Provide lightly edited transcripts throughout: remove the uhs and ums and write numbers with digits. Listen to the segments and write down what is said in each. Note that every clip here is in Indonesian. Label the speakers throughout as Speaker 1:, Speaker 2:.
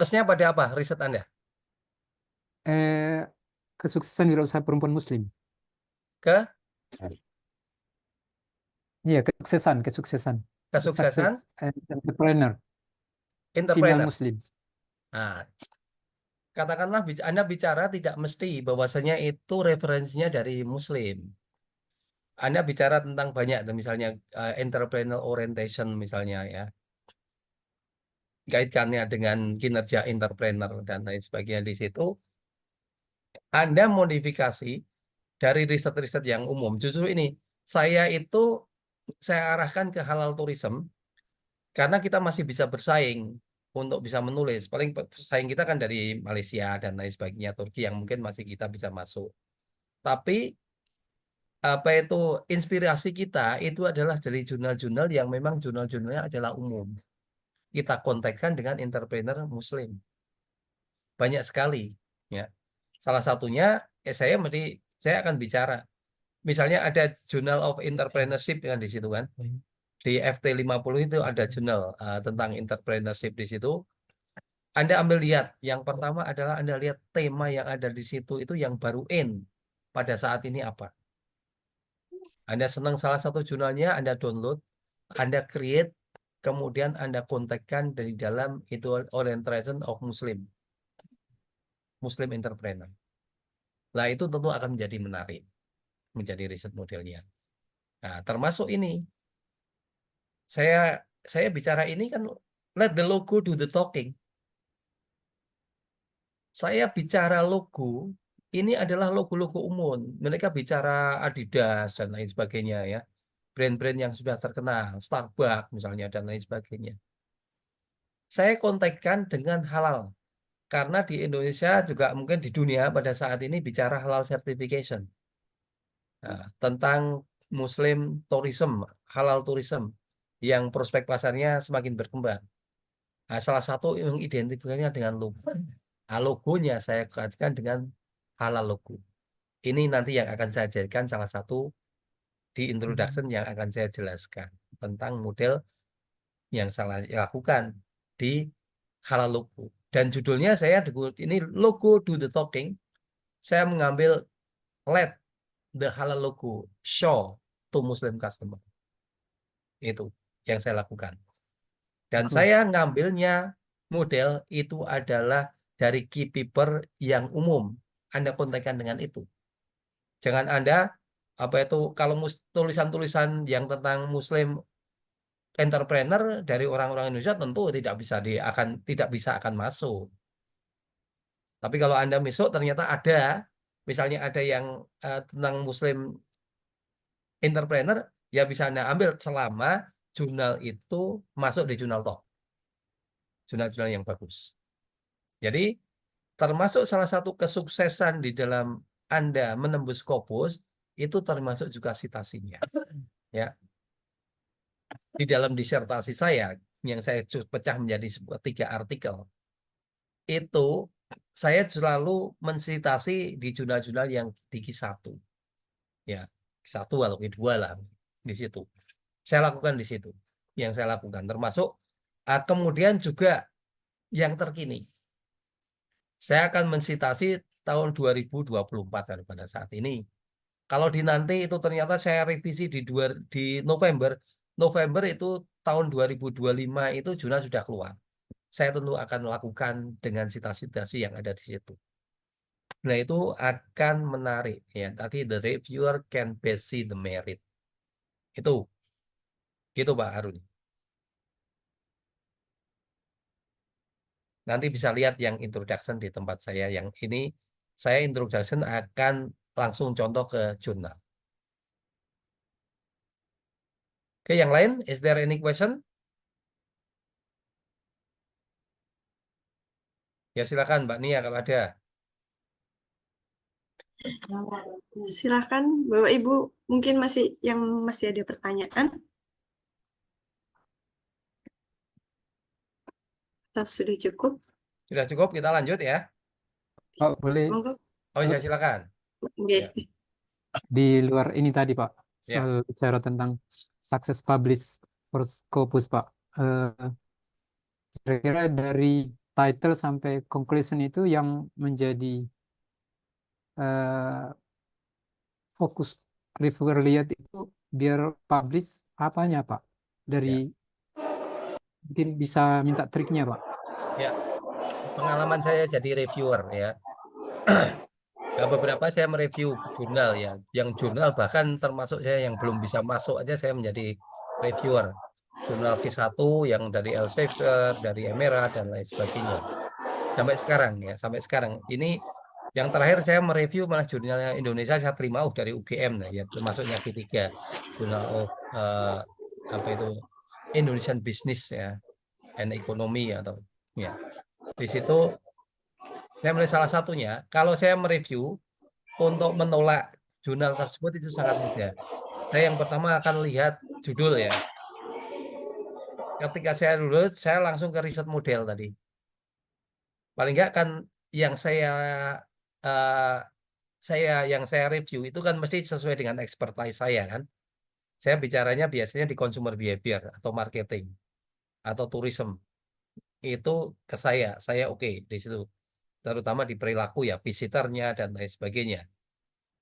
Speaker 1: Fokusnya pada apa riset Anda?
Speaker 2: Kesuksesan wirausaha perempuan Muslim.
Speaker 1: Ke
Speaker 2: Iya, kesuksesan.
Speaker 1: kesuksesan
Speaker 2: Sukses entrepreneur female
Speaker 1: entrepreneur.
Speaker 2: Muslim.
Speaker 1: Nah, katakanlah Anda bicara tidak mesti bahwasanya itu referensinya dari Muslim. Anda bicara tentang banyak, misalnya entrepreneur orientation misalnya ya, kaitkannya dengan kinerja entrepreneur dan lain sebagainya di situ. Anda modifikasi dari riset-riset yang umum. Justru ini, saya arahkan ke halal tourism karena kita masih bisa bersaing untuk bisa menulis. Paling pesaing kita kan dari Malaysia dan lain sebagainya, Turki yang mungkin masih kita bisa masuk. Tapi apa itu inspirasi kita itu adalah dari jurnal-jurnal yang memang jurnal-jurnalnya adalah umum. Kita kontekskan dengan entrepreneur Muslim. Banyak sekali, ya. Salah satunya saya akan bicara. Misalnya ada Journal of Entrepreneurship kan di situ kan. Di FT50 itu ada jurnal tentang entrepreneurship di situ. Anda ambil lihat, yang pertama adalah Anda lihat tema yang ada di situ itu yang baru in pada saat ini apa. Anda senang salah satu jurnalnya, Anda download, Anda create, kemudian Anda kontakkan dari dalam itu orientation of Muslim entrepreneur. Nah, itu tentu akan menjadi menarik, menjadi riset modelnya. Nah, termasuk ini, saya saya bicara ini kan let the logo do the talking. Saya bicara logo, ini adalah logo-logo umum. Mereka bicara Adidas dan lain sebagainya ya. Brand-brand yang sudah terkenal, Starbucks misalnya dan lain sebagainya. Saya kontakkan dengan halal. Karena di Indonesia juga mungkin di dunia pada saat ini bicara halal certification. Nah, tentang Muslim tourism, halal tourism yang prospek pasarnya semakin berkembang. Nah, salah satu yang identifikasinya dengan logo. Nah, logonya saya kaitkan dengan halal logo. Ini nanti yang akan saya jadikan salah satu di introduction yang akan saya jelaskan tentang model yang saya lakukan di halal logo. Dan judulnya ini logo do the talking. Saya mengambil let the halal logo show to Muslim customer. Itu yang saya lakukan. Dan saya ngambilnya model itu adalah dari key paper yang umum. Anda kontakkan dengan itu. Jangan Anda apa itu kalau tulisan-tulisan yang tentang Muslim entrepreneur dari orang-orang Indonesia tentu tidak bisa akan masuk. Tapi kalau Anda masuk ternyata ada, misalnya ada yang tentang Muslim entrepreneur, ya bisa Anda ambil selama jurnal itu masuk di jurnal top. Jurnal-jurnal yang bagus. Jadi termasuk salah satu kesuksesan di dalam Anda menembus Scopus itu termasuk juga citasinya. Ya. Di dalam disertasi saya yang saya pecah menjadi 3 artikel itu saya selalu mensitasi di jurnal-jurnal yang di Q1. Ya, Q1 atau Q2 lah di situ. Saya lakukan di situ. Yang saya lakukan termasuk kemudian juga yang terkini. Saya akan mensitasi tahun 2024 kan pada saat ini. Kalau di nanti itu ternyata saya revisi di November itu tahun 2025 itu jurnal sudah keluar. Saya tentu akan melakukan dengan citasi-citasi yang ada di situ. Nah, itu akan menarik ya. Tadi the reviewer can best see the merit. Itu gitu Pak Harun. Nanti bisa lihat yang introduction di tempat saya yang ini saya introduction akan langsung contoh ke jurnal. Oke, yang lain, is there any question? Ya silakan Mbak Nia kalau ada.
Speaker 3: Silakan Bapak Ibu, mungkin masih ada pertanyaan? Atau sudah cukup?
Speaker 1: Sudah cukup, kita lanjut ya.
Speaker 2: Oh, boleh.
Speaker 3: Monggo.
Speaker 1: Oh ya silakan.
Speaker 3: Oke.
Speaker 1: Ya.
Speaker 2: Di luar ini tadi Pak,
Speaker 1: Ya.
Speaker 2: soal bicara tentang sukses publish for Scopus Pak. Kira-kira dari title sampai conclusion itu yang menjadi fokus reviewer lihat itu biar publish apanya Pak? Dari mungkin bisa minta triknya Pak.
Speaker 1: Ya, pengalaman saya jadi reviewer ya. Ya, beberapa saya mereview jurnal ya. Yang jurnal bahkan termasuk saya yang belum bisa masuk aja saya menjadi reviewer. Jurnal Q1 yang dari Elsevier, dari Emerald dan lain sebagainya. Sampai sekarang ya, sampai sekarang. Ini yang terakhir saya mereview malah jurnalnya Indonesia saya terima dari UGM nah ya, termasuknya Q3, Journal of apa itu Indonesian Business ya, and Economy atau ya. Di situ saya mulai salah satunya, kalau saya mereview untuk menolak jurnal tersebut itu sangat mudah. Saya yang pertama akan lihat judul ya. Ketika saya lulus, saya langsung ke riset model tadi. Paling enggak kan yang saya review itu kan mesti sesuai dengan expertise saya kan. Saya bicaranya biasanya di consumer behavior atau marketing atau tourism. Itu ke saya oke di situ. Terutama di perilaku ya, visitornya dan lain sebagainya.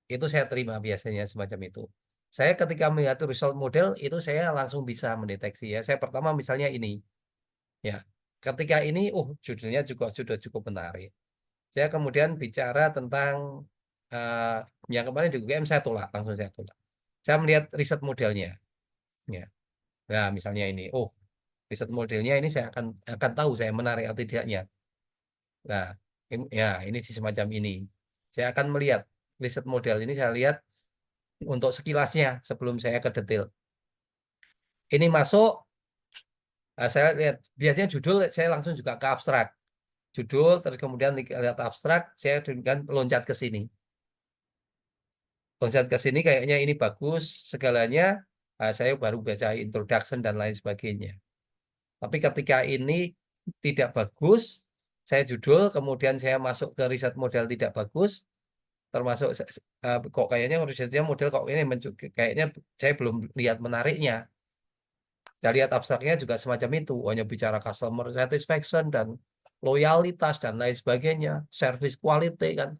Speaker 1: Itu saya terima biasanya semacam itu. Saya ketika melihat result model itu saya langsung bisa mendeteksi ya. Saya pertama misalnya ini ya. Ketika ini judulnya juga sudah cukup menarik. Saya kemudian bicara tentang eh, yang kemarin di UGM saya tolak, langsung saya tolak. Saya melihat riset modelnya ya. Nah, misalnya ini. Riset modelnya ini saya akan tahu saya menarik atau tidaknya. Nah, ini semacam ini. Saya akan melihat riset model ini saya lihat untuk sekilasnya sebelum saya ke detail. Ini masuk, saya lihat biasanya judul saya langsung juga ke abstrak. Judul, terus kemudian lihat abstrak, saya dengan loncat ke sini. Loncat ke sini kayaknya ini bagus segalanya, saya baru baca introduction dan lain sebagainya. Tapi ketika ini tidak bagus, saya judul, kemudian saya masuk ke riset model tidak bagus, termasuk kok kayaknya risetnya model kok ini kayaknya saya belum lihat menariknya. Saya lihat abstraknya juga semacam itu, hanya bicara customer satisfaction dan loyalitas dan lain sebagainya, service quality kan.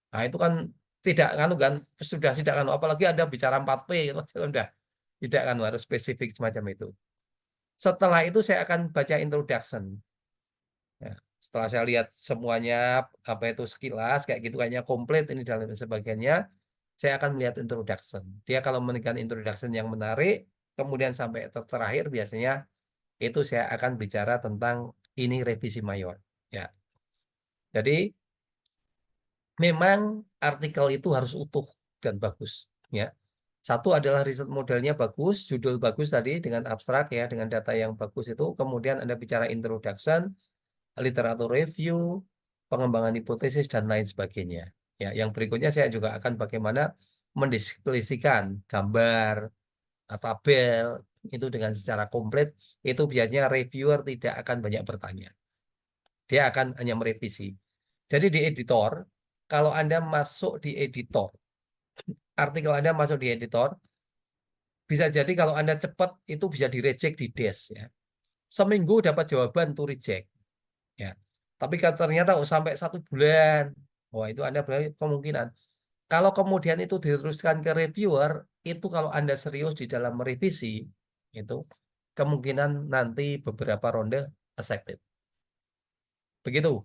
Speaker 1: Nah, itu kan tidak kan sudah tidak kan apalagi Anda bicara 4P itu sudah tidak kan harus spesifik semacam itu. Setelah itu saya akan baca introduction. Ya, setelah saya lihat semuanya apa itu sekilas kayak gitu kayaknya komplit ini dan lain sebagainya, saya akan melihat introduction. Dia kalau memberikan introduction yang menarik, kemudian sampai terakhir biasanya itu saya akan bicara tentang ini revisi mayor. Ya, jadi memang artikel itu harus utuh dan bagus. Ya, satu adalah riset modelnya bagus, judul bagus tadi dengan abstrak ya, dengan data yang bagus itu. Kemudian Anda bicara introduction, literatur review, pengembangan hipotesis dan lain sebagainya. Ya, yang berikutnya saya juga akan bagaimana mendeskripsikan gambar, tabel itu dengan secara komplit. Itu biasanya reviewer tidak akan banyak bertanya. Dia akan hanya merevisi. Jadi di editor, kalau Anda masuk di editor, artikel Anda masuk di editor, bisa jadi kalau Anda cepat itu bisa di reject di desk ya. Seminggu dapat jawaban to reject. Ya. Tapi kalau ternyata sampai 1 bulan, wah itu Anda berarti kemungkinan. Kalau kemudian itu diteruskan ke reviewer, itu kalau Anda serius di dalam merevisi, itu kemungkinan nanti beberapa ronde accepted. Begitu,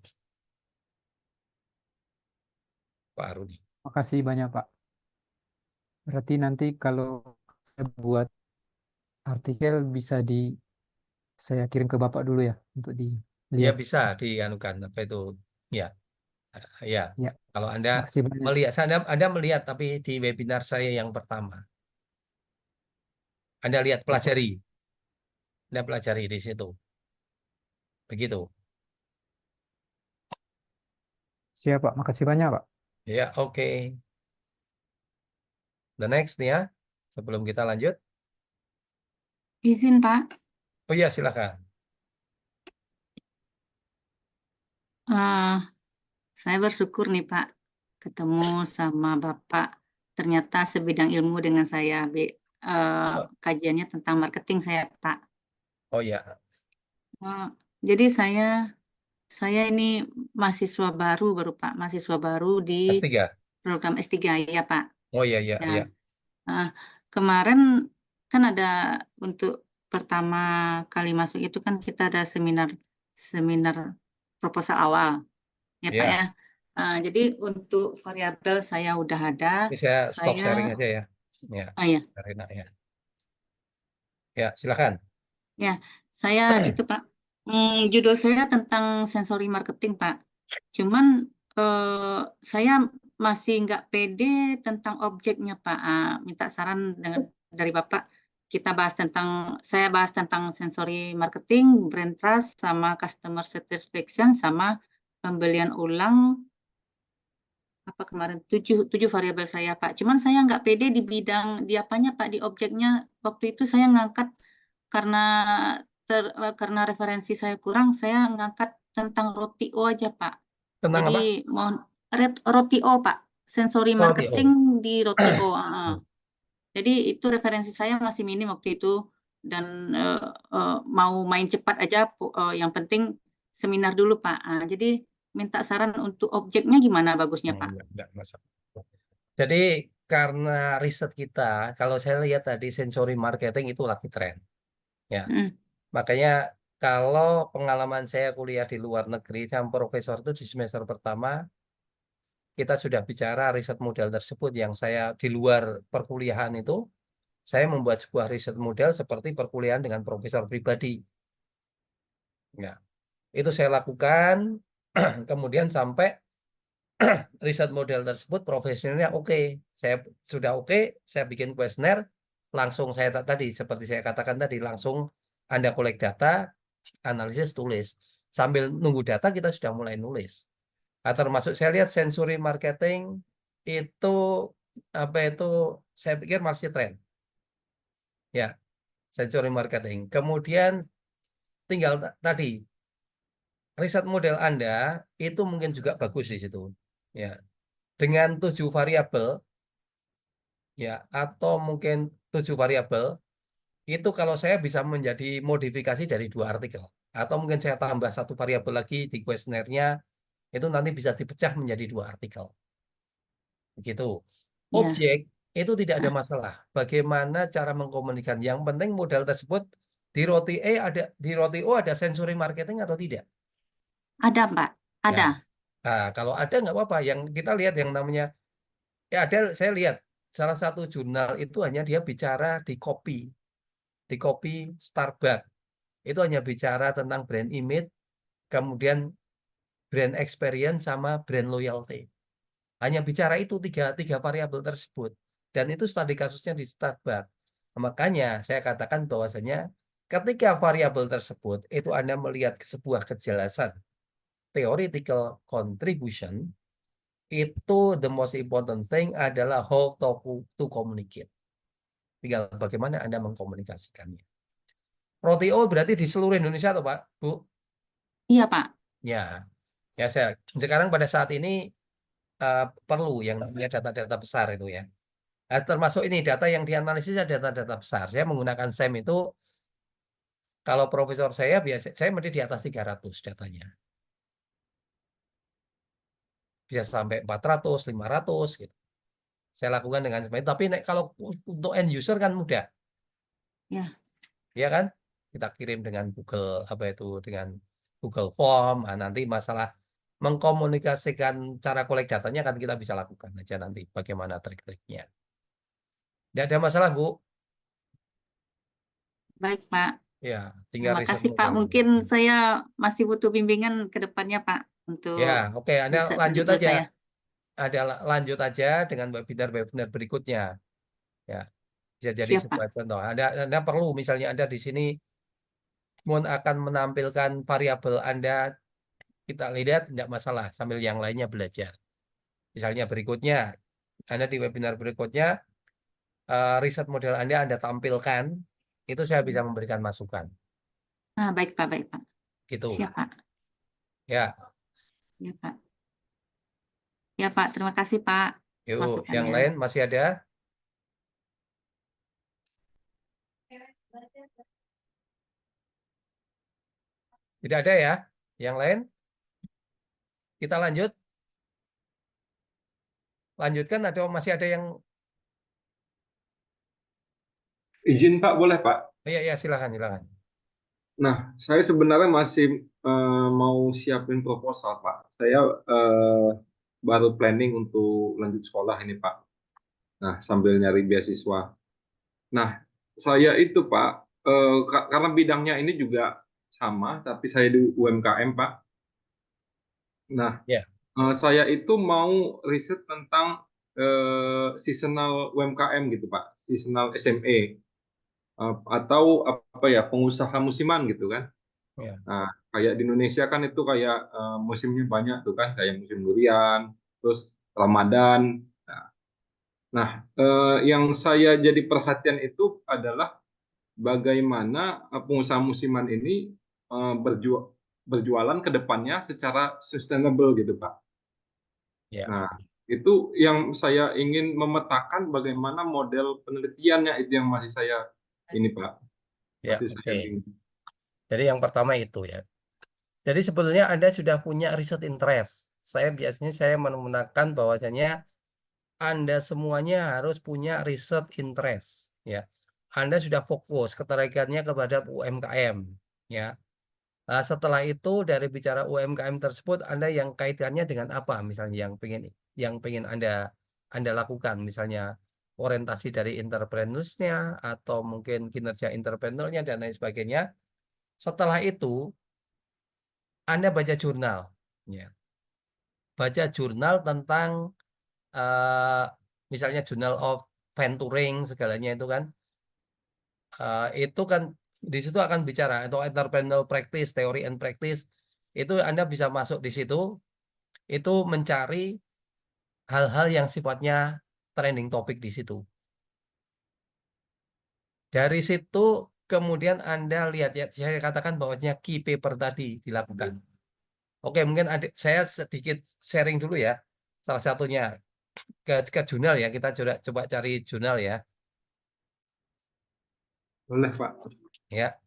Speaker 1: Pak Aruni.
Speaker 2: Makasih banyak Pak. Berarti nanti kalau saya buat artikel bisa saya kirim ke Bapak dulu ya untuk
Speaker 1: Ya
Speaker 2: dilihat.
Speaker 1: bisa dianukan apa itu, ya, ya.
Speaker 2: Ya,
Speaker 1: Kalau Anda
Speaker 2: makasih banyak.
Speaker 1: melihat, Anda melihat tapi di webinar saya yang pertama, Anda lihat pelajari, Anda pelajari di situ. Begitu.
Speaker 2: Siap Pak, makasih banyak Pak.
Speaker 1: Ya, oke. The next nih ya, sebelum kita lanjut.
Speaker 3: Izin, Pak.
Speaker 1: Oh iya, silakan.
Speaker 4: Eh, saya bersyukur nih Pak, ketemu sama Bapak. Ternyata sebidang ilmu dengan saya, kajiannya tentang marketing saya Pak.
Speaker 1: Oh ya,
Speaker 4: Jadi saya Saya ini mahasiswa baru Pak, mahasiswa baru di
Speaker 1: S3.
Speaker 4: program S3 ya Pak.
Speaker 1: Oh iya iya
Speaker 4: Ya,
Speaker 1: iya.
Speaker 4: kemarin kan ada untuk pertama kali masuk itu kan kita ada seminar proposal awal ya Pak
Speaker 1: Iya.
Speaker 4: ya. Jadi untuk variabel saya udah ada,
Speaker 1: Ini saya stop sharing
Speaker 4: saya
Speaker 1: aja ya. Ya,
Speaker 4: ya
Speaker 1: Karina ya. Ya, silakan.
Speaker 4: ya saya itu Pak, judul saya tentang sensory marketing Pak. Cuman saya masih nggak pede tentang objeknya Pak. Minta saran dari Bapak. Saya bahas tentang sensory marketing, brand trust, sama customer satisfaction, sama pembelian ulang. Apa kemarin tujuh variabel saya Pak. Cuman saya nggak pede di bidang di apanya Pak, di objeknya. Waktu itu saya ngangkat karena karena referensi saya kurang, saya ngangkat tentang rotio aja Pak.
Speaker 1: Tentang
Speaker 4: Jadi
Speaker 1: apa?
Speaker 4: mohon rotio Pak, sensory
Speaker 1: Oh,
Speaker 4: marketing
Speaker 1: TO.
Speaker 4: di rotio. Jadi itu referensi saya masih minim waktu itu dan mau main cepat aja. Yang penting seminar dulu Pak. Jadi minta saran untuk objeknya gimana bagusnya Pak?
Speaker 1: Enggak masalah. Jadi karena riset kita, kalau saya lihat tadi sensory marketing itu lagi tren. Ya,
Speaker 4: Mm,
Speaker 1: makanya kalau pengalaman saya kuliah di luar negeri sama profesor itu di semester pertama kita sudah bicara riset model tersebut yang saya di luar perkuliahan itu saya membuat sebuah riset model seperti perkuliahan dengan profesor pribadi. Ya, itu saya lakukan kemudian sampai riset model tersebut profesionalnya oke. Saya sudah oke, saya bikin kuesioner, langsung tadi seperti saya katakan tadi langsung Anda kolek data, analisis tulis. Sambil nunggu data kita sudah mulai nulis. Termasuk saya lihat sensory marketing itu apa itu saya pikir masih tren. Ya, sensory marketing. Kemudian tinggal tadi riset model Anda itu mungkin juga bagus di situ. Ya, dengan 7 variabel ya atau mungkin 7 variabel itu kalau saya bisa menjadi modifikasi dari 2 artikel atau mungkin saya tambah 1 variabel lagi di kuesionernya itu nanti bisa dipecah menjadi 2 artikel begitu.
Speaker 4: ya,
Speaker 1: Objek itu tidak ada
Speaker 4: ah,
Speaker 1: masalah bagaimana cara mengkomunikasikan, yang penting modal tersebut di roti O ada sensory marketing atau tidak
Speaker 4: ada Pak,
Speaker 1: ya.
Speaker 4: ada.
Speaker 1: Nah, kalau ada nggak apa-apa, yang kita lihat yang namanya ya ada, saya lihat salah satu jurnal itu hanya dia bicara di copy Starbucks. Itu hanya bicara tentang brand image, kemudian brand experience sama brand loyalty. Hanya bicara itu tiga variabel tersebut. Dan itu studi kasusnya di Starbucks. Makanya saya katakan bahwasanya ketika variabel tersebut itu Anda melihat sebuah kejelasan theoretical contribution, itu the most important thing adalah how to communicate. Tinggal bagaimana Anda mengkomunikasikannya. Rotio berarti di seluruh Indonesia tuh Pak, Bu?
Speaker 4: Iya Pak.
Speaker 1: Ya, ya saya sekarang pada saat ini perlu yang namanya data-data besar itu ya. Termasuk ini data yang dianalisis ada data-data besar. Saya menggunakan SEM itu kalau profesor saya biasa saya mesti di atas 300 datanya. Bisa sampai 400, 500 gitu. Saya lakukan dengan semuanya. Tapi kalau untuk end user kan mudah,
Speaker 4: Ya,
Speaker 1: ya kan? Kita kirim dengan Google apa itu dengan Google Form. Nah, nanti masalah mengkomunikasikan cara kolek datanya kan kita bisa lakukan aja nanti bagaimana trik-triknya. Tidak ada masalah, Bu.
Speaker 4: baik Pak.
Speaker 1: Ya, tinggal
Speaker 4: Terima
Speaker 1: riset
Speaker 4: kasih Pak.
Speaker 1: model.
Speaker 4: Mungkin saya masih butuh bimbingan ke depannya Pak untuk
Speaker 1: Ya, oke. Anda
Speaker 4: riset
Speaker 1: lanjut
Speaker 4: judul
Speaker 1: aja.
Speaker 4: saya.
Speaker 1: Lanjut aja dengan webinar-webinar berikutnya. Ya, bisa jadi
Speaker 4: Siap Pak.
Speaker 1: sebuah contoh. Anda perlu misalnya Anda di sini akan menampilkan variabel Anda, kita lihat tidak masalah sambil yang lainnya belajar. Misalnya berikutnya, Anda di webinar berikutnya riset model Anda tampilkan, itu saya bisa memberikan masukan.
Speaker 4: Baik Pak, baik Pak.
Speaker 1: Gitu.
Speaker 4: Siap Pak.
Speaker 1: Ya,
Speaker 4: Ya Pak. Ya Pak, terima kasih Pak
Speaker 1: yuk. Yang
Speaker 4: masukannya.
Speaker 1: lain masih ada? Tidak ada ya? Yang lain? Kita lanjut, lanjutkan atau masih ada yang?
Speaker 5: Izin Pak, boleh Pak?
Speaker 1: Iya, ya, silakan, silakan.
Speaker 5: Nah, saya sebenarnya masih mau siapin proposal Pak. Saya baru planning untuk lanjut sekolah ini Pak. Nah, sambil nyari beasiswa. Nah, saya itu Pak, karena bidangnya ini juga sama, tapi saya di UMKM Pak. Nah,
Speaker 1: Ya.
Speaker 5: saya itu mau riset tentang seasonal UMKM gitu Pak, seasonal SME. Atau apa ya, pengusaha musiman gitu kan.
Speaker 1: Ya.
Speaker 5: Nah, kayak di Indonesia kan itu kayak musimnya banyak tuh kan, kayak musim durian, terus Ramadan. Nah, yang saya jadi perhatian itu adalah bagaimana pengusaha musiman ini berjualan ke depannya secara sustainable gitu, Pak.
Speaker 1: Ya.
Speaker 5: Nah, itu yang saya ingin memetakan bagaimana model penelitiannya, itu yang masih saya ini, Pak.
Speaker 1: Ya,
Speaker 5: Masih saya
Speaker 1: oke.
Speaker 5: bingung.
Speaker 1: Jadi yang pertama itu ya. Jadi sebetulnya Anda sudah punya riset interest. Biasanya saya menggunakan bahwasanya Anda semuanya harus punya riset interest, ya. Anda sudah fokus ketertarikannya kepada UMKM, ya. Nah, setelah itu dari bicara UMKM tersebut, Anda yang kaitannya dengan apa? Misalnya yang pengen Anda lakukan, misalnya orientasi dari entrepreneurs-nya atau mungkin kinerja entrepreneur-nya dan lain sebagainya. Setelah itu Anda baca jurnal, ya. Baca jurnal tentang eh, misalnya Journal of Venturing segalanya itu kan, itu kan di situ akan bicara atau entrepreneurial practice, teori and practice itu Anda bisa masuk di situ, itu mencari hal-hal yang sifatnya trending topik di situ. Dari situ kemudian Anda lihat ya, saya katakan bahwasanya key paper tadi dilakukan. Oke, mungkin saya sedikit sharing dulu ya. Salah satunya ke jurnal ya, kita coba cari jurnal ya.
Speaker 5: Boleh, Pak.
Speaker 1: Ya,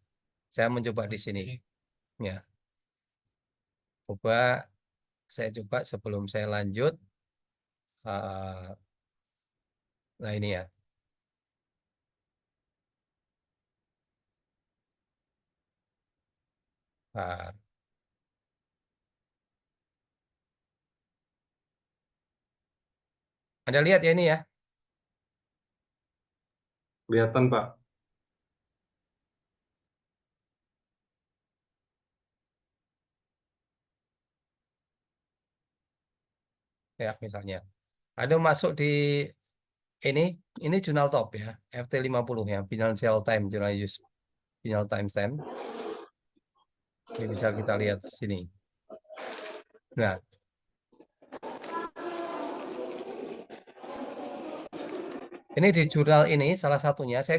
Speaker 1: saya mencoba di sini. Ya, saya coba sebelum saya lanjut. Nah ini ya. Nah, Anda lihat ya ini ya.
Speaker 5: Kelihatan, Pak.
Speaker 1: Ya, misalnya. Ada masuk di ini jurnal top ya, FT50 ya, Financial Times, jurnal use Financial Times. Ini bisa kita lihat di sini. Nah, ini di jurnal ini salah satunya saya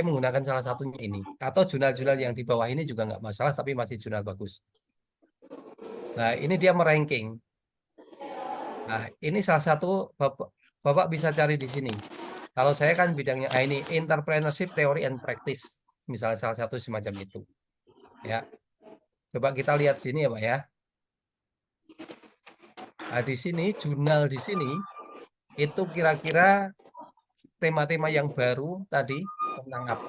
Speaker 1: menggunakan salah satunya ini atau jurnal-jurnal yang di bawah ini juga nggak masalah tapi masih jurnal bagus. Nah, ini dia meranking. Nah, ini salah satu Bapak bisa cari di sini. Kalau saya kan bidangnya ini entrepreneurship theory and practice. Misalnya salah satu semacam itu. Ya. Coba kita lihat sini ya, Pak ya. Nah, di sini jurnal di sini itu kira-kira tema-tema yang baru tadi tentang apa?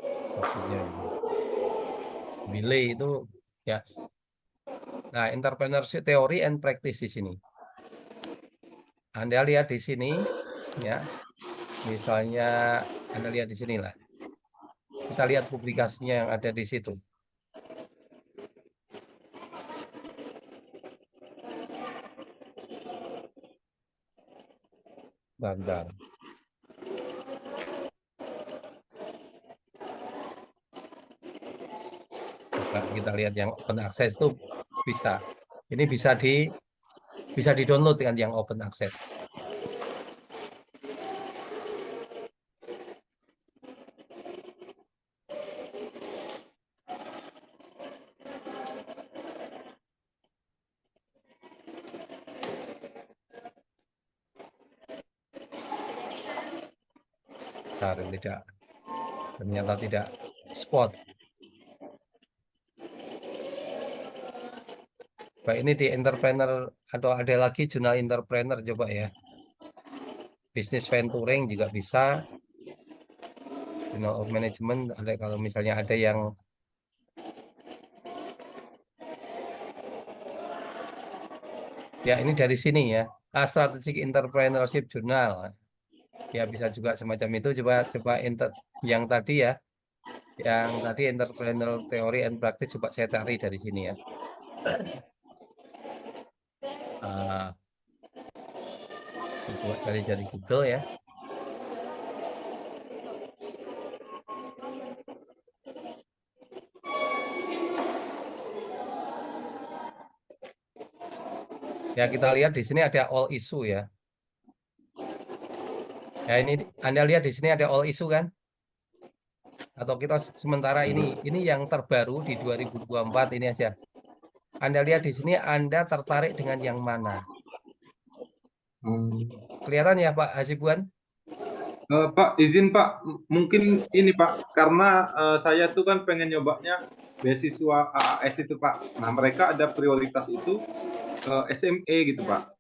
Speaker 1: Sepertinya ini. Delay itu ya. Nah, entrepreneurship theory and practice di sini. Anda lihat di sini ya. Misalnya Anda lihat di sini lah. Kita lihat publikasinya yang ada di situ. Bentar. Coba kita lihat yang open access itu bisa. Ini bisa di-download dengan yang open access. Bentar, tidak. ternyata tidak spot. Baik, ini di entrepreneur atau ada lagi jurnal entrepreneur coba ya. Business venturing juga bisa. Journal of Management ada, kalau misalnya ada yang ya ini dari sini ya. Strategic Entrepreneurship Journal. Ya bisa juga semacam itu. Coba yang tadi ya. Yang tadi Entrepreneur Theory and Practice coba saya cari dari sini ya. Coba cari dari Google ya. Ya kita lihat di sini ada all issue ya. Ya ini Anda lihat di sini ada all issue kan? Atau kita sementara ini yang terbaru di 2024 ini aja. Anda lihat di sini Anda tertarik dengan yang mana? Kelihatan ya Pak Hasibuan?
Speaker 5: Pak, izin Pak, mungkin ini Pak, karena saya tuh kan pengen nyobanya beasiswa AAS itu Pak. Nah, mereka ada prioritas itu SME gitu Pak.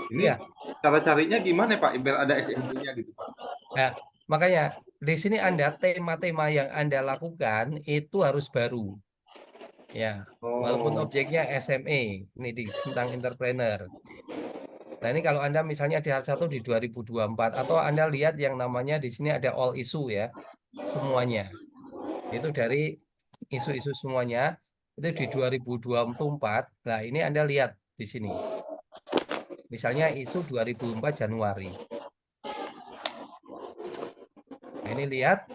Speaker 5: Ini
Speaker 1: Iya.
Speaker 5: cara carinya gimana Pak? Biar ada SME-nya gitu Pak.
Speaker 1: Ya, makanya di sini Anda tema-tema yang Anda lakukan itu harus baru. Ya, walaupun objeknya SME, ini tentang entrepreneur. Nah, ini kalau Anda misalnya di H1 di 2024 atau Anda lihat yang namanya di sini ada all issue ya. Semuanya. Itu dari isu-isu semuanya itu di 2024. Nah, ini Anda lihat di sini. Misalnya isu 2004 Januari. Nah, ini lihat,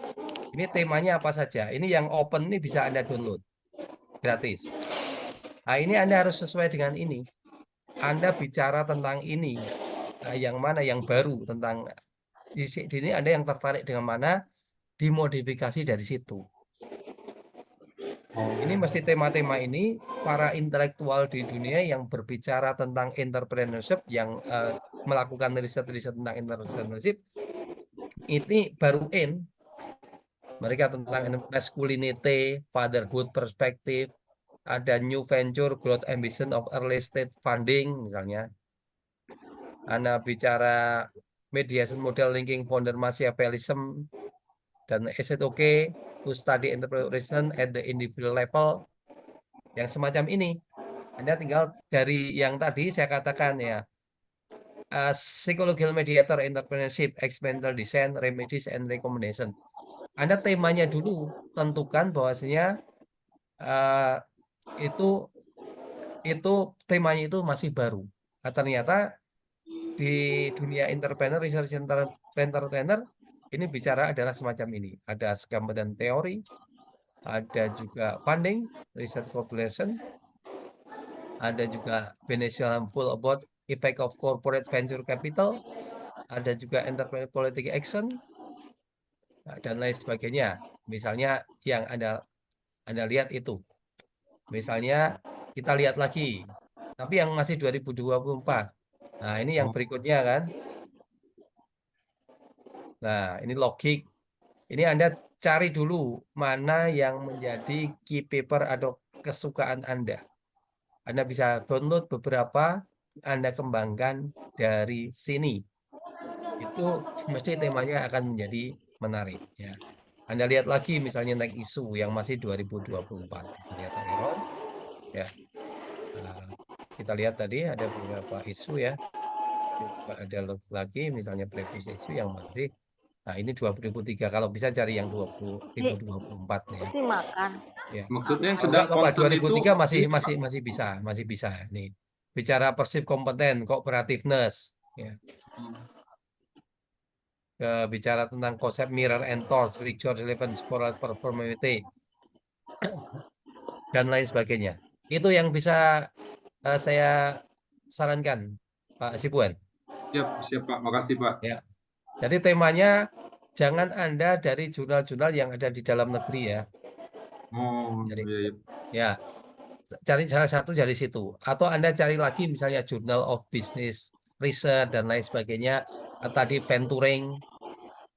Speaker 1: ini temanya apa saja. Ini yang open ini bisa Anda download gratis. Nah, ini Anda harus sesuai dengan ini. Anda bicara tentang ini. Nah, yang mana yang baru tentang di sini Anda yang tertarik dengan mana, dimodifikasi dari situ. Ini mesti tema-tema ini para intelektual di dunia yang berbicara tentang entrepreneurship, yang melakukan riset-riset tentang entrepreneurship, ini baru in. Mereka tentang masculinity, fatherhood perspective, ada new venture, growth ambition of early stage funding misalnya. Anda bicara mediation model linking founder Machiavellism, dan is it okay to study entrepreneurship at the individual level, yang semacam ini. Anda tinggal dari yang tadi saya katakan ya, psychological mediator entrepreneurship, experimental design, remedies and recommendation. Anda temanya dulu tentukan bahwasanya itu temanya itu masih baru. Nah, ternyata di dunia entrepreneur, research entrepreneur ini bicara adalah semacam ini. Ada competent theory, ada juga funding, research collaboration, ada juga beneficial full about effect of corporate venture capital, ada juga entrepreneur politic action, dan lain sebagainya. Misalnya yang Anda lihat itu. Misalnya kita lihat lagi, tapi yang masih 2024. Nah, ini yang berikutnya kan. Nah, ini logik. Ini Anda cari dulu mana yang menjadi key paper atau kesukaan Anda. Anda bisa download beberapa, Anda kembangkan dari sini. Itu mesti temanya akan menjadi menarik ya. Anda lihat lagi misalnya naik isu yang masih 2024. Ternyata Iron ya. Kita lihat tadi ada beberapa isu ya. Ada lagi misalnya previous isu yang masih, nah ini 2023, kalau bisa cari yang 2024 ya. Ya.
Speaker 5: Maksudnya yang
Speaker 1: Kalau
Speaker 5: sedang
Speaker 1: nggak apa-apa,
Speaker 5: concern itu
Speaker 1: 2023 masih bisa nih. Bicara perceived kompeten, cooperativeness ya. Bicara tentang konsep mirror and torch, ritual relevance, performativity dan lain sebagainya. Itu yang bisa saya sarankan Pak Sibuan.
Speaker 5: siap Pak, makasih Pak.
Speaker 1: Ya. Jadi temanya jangan Anda dari jurnal-jurnal yang ada di dalam negeri ya. Jadi,
Speaker 5: Iya.
Speaker 1: ya, cari salah satu dari situ. Atau Anda cari lagi misalnya Journal of Business Research dan lain sebagainya. Tadi venturing,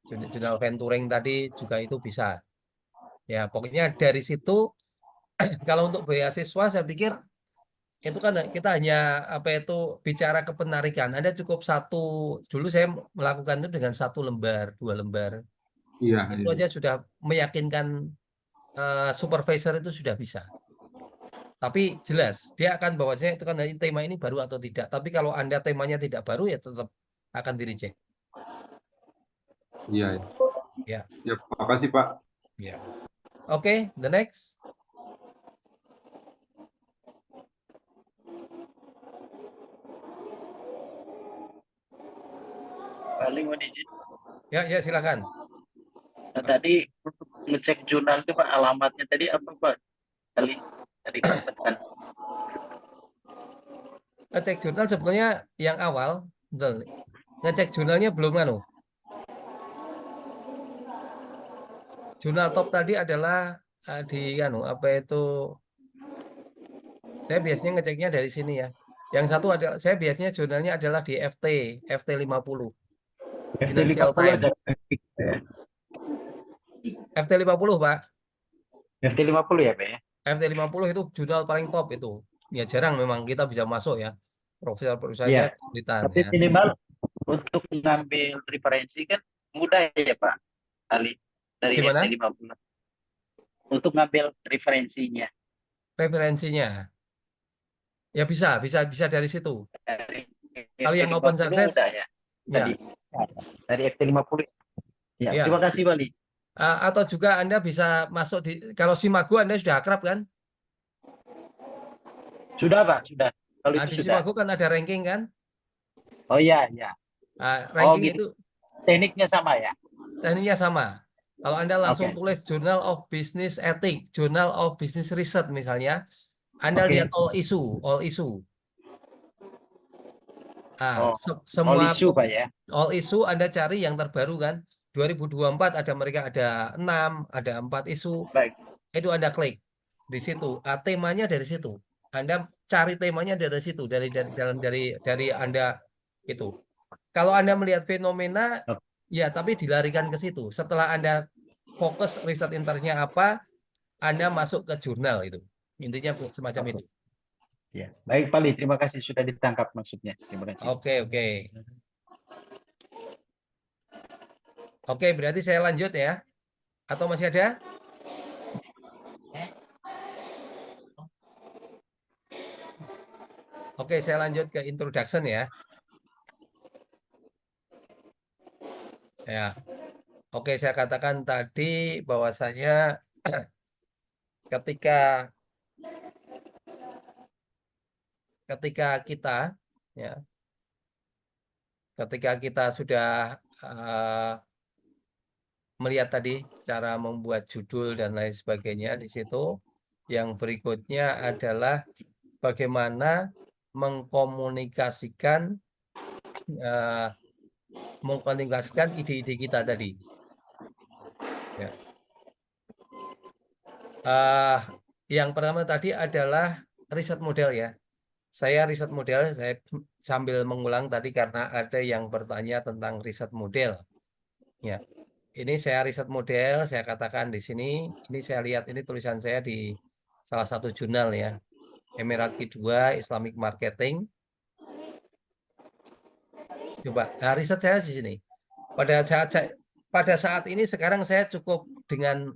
Speaker 1: jurnal venturing tadi juga itu bisa. Ya, pokoknya dari situ kalau untuk beasiswa saya pikir itu kan kita hanya apa itu bicara kepenarikan. Anda cukup satu, dulu saya melakukan itu dengan 1 lembar, 2 lembar.
Speaker 5: Iya,
Speaker 1: Itu
Speaker 5: iya.
Speaker 1: aja sudah meyakinkan supervisor itu sudah bisa. Tapi jelas dia akan bahwasanya itu kan tema ini baru atau tidak. Tapi kalau Anda temanya tidak baru ya tetap akan di reject.
Speaker 5: Iya, iya.
Speaker 1: Ya,
Speaker 5: Siap. Makasih, Pak.
Speaker 1: ya. Oke, the next.
Speaker 6: Paling mohon izin.
Speaker 1: Ya, ya silakan.
Speaker 6: Nah,
Speaker 1: Pak.
Speaker 6: tadi untuk ngecek jurnal itu Pak, alamatnya tadi apa Pak? Tadi kan pesan.
Speaker 1: Ngecek jurnal sebetulnya yang awal, betul. Ngecek jurnalnya belum anu. Jurnal top tadi adalah di anu apa itu? Saya biasanya ngeceknya dari sini ya. Yang satu ada saya biasanya jurnalnya adalah di FT 50. Financial
Speaker 6: FT50
Speaker 1: Times.
Speaker 6: ada
Speaker 1: FT 50, Pak.
Speaker 6: FT50 ya Pak ya?
Speaker 1: FT 50 itu jurnal paling top itu. Ya jarang memang kita bisa masuk ya. Profesor-profesor saya
Speaker 6: Iya.
Speaker 1: kesulitan
Speaker 6: Tapi
Speaker 1: ya.
Speaker 6: minimal untuk mengambil referensi kan mudah ya Pak Ali dari
Speaker 1: Gimana?
Speaker 6: FT50. Untuk ngambil referensinya
Speaker 1: Referensinya. Ya bisa dari situ.
Speaker 6: dari
Speaker 1: Kalau yang open
Speaker 6: FT50
Speaker 1: success,
Speaker 6: mudah ya.
Speaker 1: ya,
Speaker 6: Tadi dari FT50. Ya,
Speaker 1: ya.
Speaker 6: terima kasih Bali.
Speaker 1: Atau juga Anda bisa masuk di, kalau Simago Anda sudah akrab kan?
Speaker 6: Sudah Pak, sudah. Kalau
Speaker 1: Di
Speaker 6: itu sudah.
Speaker 1: Simago kan ada ranking kan?
Speaker 6: Oh iya, iya. Oh
Speaker 1: Ranking
Speaker 6: gitu.
Speaker 1: itu
Speaker 6: Tekniknya sama ya?
Speaker 1: tekniknya sama. Kalau Anda langsung
Speaker 6: Oke.
Speaker 1: tulis Journal of Business Ethics, Journal of Business Research misalnya, Anda
Speaker 6: Oke.
Speaker 1: lihat all issue.
Speaker 6: Oh, all
Speaker 1: Semua
Speaker 6: issue Pak ya?
Speaker 1: all issue Anda cari yang terbaru kan. 2024 ada mereka ada 6, ada 4 isu.
Speaker 6: Baik.
Speaker 1: Itu Anda klik di situ. Temanya dari situ. Anda cari temanya dari situ, dari Anda itu. Kalau Anda melihat fenomena,
Speaker 6: Oke.
Speaker 1: ya tapi dilarikan ke situ. Setelah Anda fokus riset interestnya apa, Anda masuk ke jurnal itu. Intinya semacam
Speaker 6: Oke.
Speaker 1: itu.
Speaker 6: Ya, baik Pak Li, terima kasih sudah ditangkap maksudnya. Terima kasih.
Speaker 1: Oke. Oke, berarti saya lanjut ya. Atau masih ada? Oke, saya lanjut ke introduction ya. Ya. Oke, saya katakan tadi bahwasanya ketika kita ya, ketika kita sudah melihat tadi cara membuat judul dan lain sebagainya di situ, yang berikutnya adalah bagaimana mengkomunikasikan ide-ide kita tadi. Ya. Yang pertama tadi adalah riset model ya. Saya riset model, saya sambil mengulang tadi karena ada yang bertanya tentang riset model. Ya, ini saya riset model, saya katakan di sini, ini saya lihat ini tulisan saya di salah satu jurnal ya, Emirat Kedua Islamic Marketing. Coba, riset saya di sini. Pada saat ini sekarang saya cukup dengan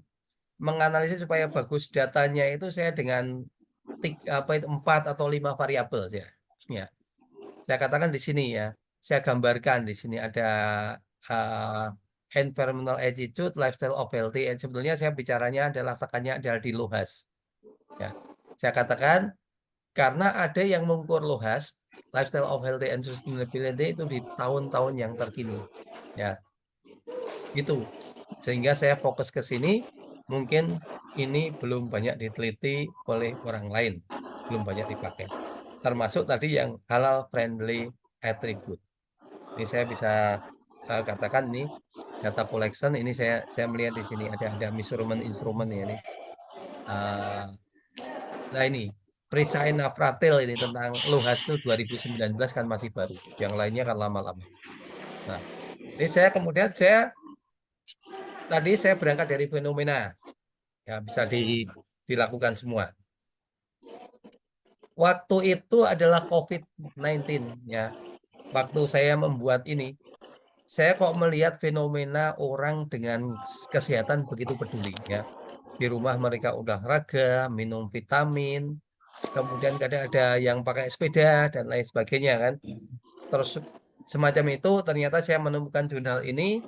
Speaker 1: menganalisis supaya bagus datanya itu saya dengan 4 atau 5 variabel ya. Ya. Saya katakan di sini ya. Saya gambarkan di sini ada environmental attitude, lifestyle of healthy. Sebetulnya saya bicaranya adalah tekannya adalah di LOHAS. Ya. Saya katakan karena ada yang mengukur LOHAS, lifestyle of healthy and sustainability itu di tahun-tahun yang terkini. Ya. Itu. Sehingga saya fokus ke sini, mungkin ini belum banyak diteliti oleh orang lain, belum banyak dipakai. Termasuk tadi yang halal friendly attribute. Ini saya bisa katakan nih data collection ini saya melihat di sini ada measurement instrument ya ini. Nah ini Priscilla Navratil ini tentang LOHAS itu 2019 kan masih baru, yang lainnya kan lama-lama. Nah, ini kemudian tadi saya berangkat dari fenomena. Ya, bisa dilakukan semua. Waktu itu adalah COVID-19 ya. Waktu saya membuat ini, saya kok melihat fenomena orang dengan kesehatan begitu peduli ya. Di rumah mereka olahraga, minum vitamin, kemudian kadang ada yang pakai sepeda dan lain sebagainya kan. Terus semacam itu ternyata saya menemukan jurnal ini,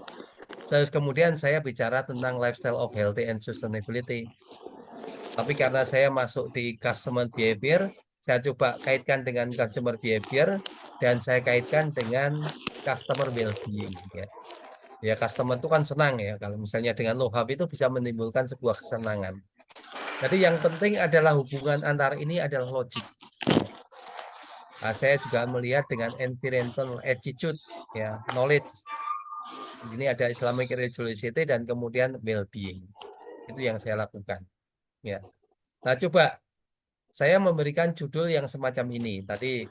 Speaker 1: kemudian saya bicara tentang lifestyle of healthy and sustainability. Tapi karena saya masuk di customer behavior, saya coba kaitkan dengan customer behavior dan saya kaitkan dengan customer well-being ya. Ya customer itu kan senang ya kalau misalnya dengan lohab itu bisa menimbulkan sebuah kesenangan. Jadi yang penting adalah hubungan antara ini adalah logik. Ya. Nah, saya juga melihat dengan environmental attitude ya, knowledge. Ini ada Islamic religiosity dan kemudian well-being. Itu yang saya lakukan. Ya. Nah, coba saya memberikan judul yang semacam ini. Tadi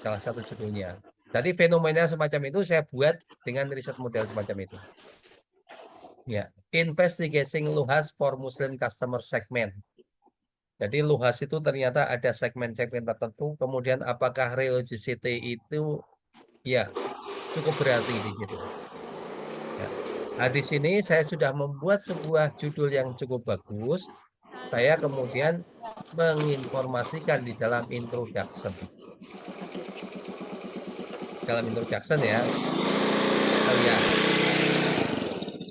Speaker 1: salah satu judulnya. Tadi fenomena semacam itu saya buat dengan riset model semacam itu. Ya, investigating Luhas for Muslim customer segment. Jadi Luhas itu ternyata ada segmen-segmen tertentu. Kemudian apakah religiosity itu ya cukup berarti di situ. Ya. Nah, di sini saya sudah membuat sebuah judul yang cukup bagus. Saya kemudian menginformasikan di dalam introduction. Dalam introduction ya. Oh ya.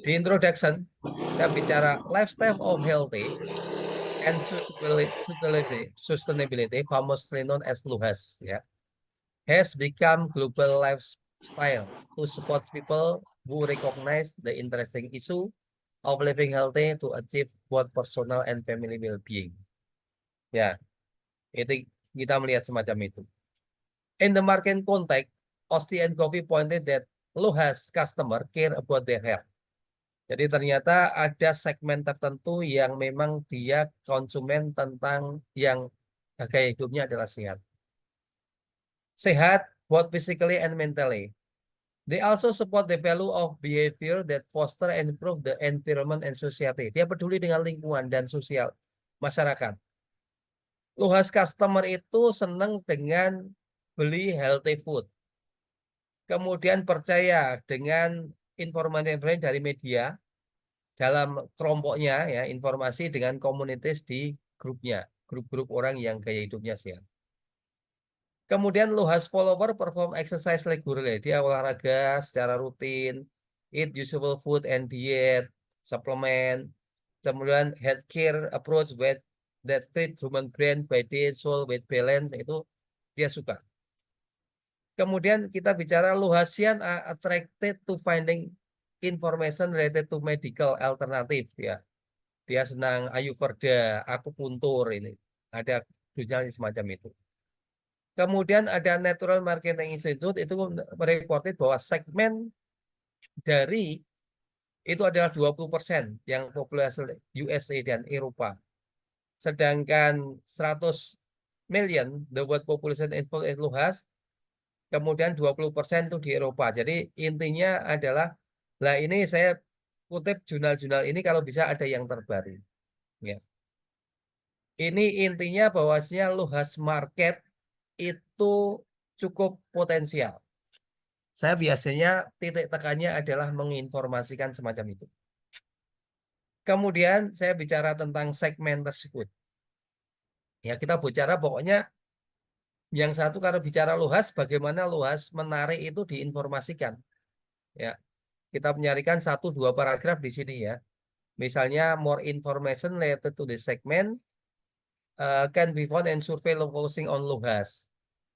Speaker 1: Di introduction saya bicara lifestyle of healthy and sustainability, famously known as LUHAS, ya, has become global lifestyle to support people who recognize the interesting issue of living healthy to achieve both personal and family well-being. Ya, itu kita melihat semacam itu. In the market context, Osti and Coffee pointed that LUHAS customer care about their health. Jadi ternyata ada segmen tertentu yang memang dia konsumen tentang yang gaya hidupnya adalah sehat. Sehat both physically and mentally. They also support the value of behavior that foster and improve the environment and society. Dia peduli dengan lingkungan dan sosial masyarakat. Luhas customer itu senang dengan beli healthy food. Kemudian percaya dengan informasi dari media, dalam kelompoknya ya, informasi dengan komunitas di grupnya, grup-grup orang yang gaya hidupnya sehat. Kemudian Luhas follower perform exercise regularly, dia olahraga secara rutin, eat usable food and diet, suplemen, kemudian healthcare approach that treat human brain, body, soul, with balance, itu dia suka. Kemudian kita bicara Luhasian are attracted to finding information related to medical alternative ya. Dia senang Ayurveda, akupuntur ini. Ada jurnal semacam itu. Kemudian ada Natural Marketing Institute itu mereported bahwa segmen dari itu adalah 20% yang populasi USA dan Eropa. Sedangkan 100 million the world population involved in Luhas, kemudian 20% itu di Eropa. Jadi intinya adalah, lah ini saya kutip jurnal-jurnal ini kalau bisa ada yang terbaru. Ya. Ini intinya bahwasanya Luhas market itu cukup potensial. Saya biasanya titik tekannya adalah menginformasikan semacam itu. Kemudian saya bicara tentang segmen tersebut. Ya kita bicara pokoknya yang satu kalau bicara Luhas, bagaimana Luhas menarik itu diinformasikan. Ya, kita menyarikan 1-2 paragraf di sini ya. Misalnya more information related to the segment can be found in survey focusing on Luhas.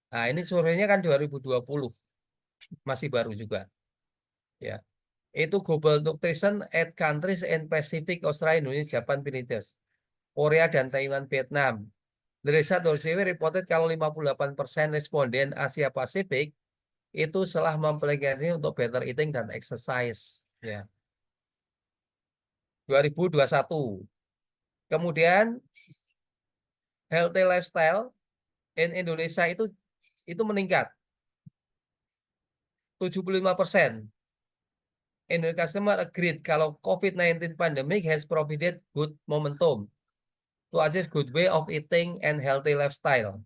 Speaker 1: Nah, ini surveinya kan 2020. Masih baru juga. Ya. Itu Global Nutrition at Countries in Pacific, Australia, Indonesia, Japan, Philippines, Korea dan Taiwan, Vietnam. The result reported kalau 58% responden Asia Pasifik itu telah mempelajari untuk better eating dan exercise. Ya. 2021. Kemudian healthy lifestyle in Indonesia itu meningkat 75%. Indonesia customer agreed kalau COVID-19 pandemic has provided good momentum to achieve good way of eating and healthy lifestyle.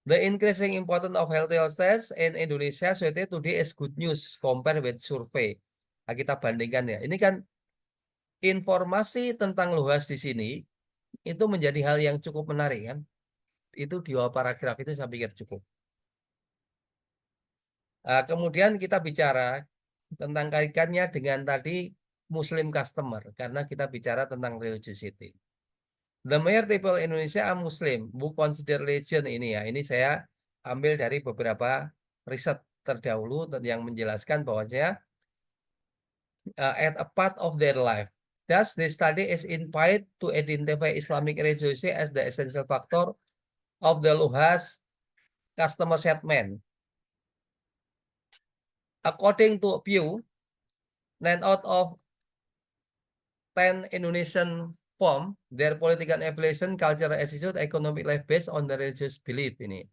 Speaker 1: The increasing importance of healthy lifestyle in Indonesia society today is good news compared with survey. Nah, kita bandingkan ya. Ini kan informasi tentang luas di sini itu menjadi hal yang cukup menarik kan. Itu 2 paragraf itu saya pikir cukup. Kemudian kita bicara tentang kaitannya dengan tadi Muslim customer karena kita bicara tentang religiosity. The major people Indonesia are Muslim who consider religion ini ya. Ini saya ambil dari beberapa riset terdahulu yang menjelaskan bahwasanya at a part of their life. Thus, this study is inspired to identify Islamic religiosity as the essential factor of the Luhas customer segment. According to Pew, 9 out of 10 Indonesian form their political affiliation, cultural attitude, economic life based on the religious belief ini.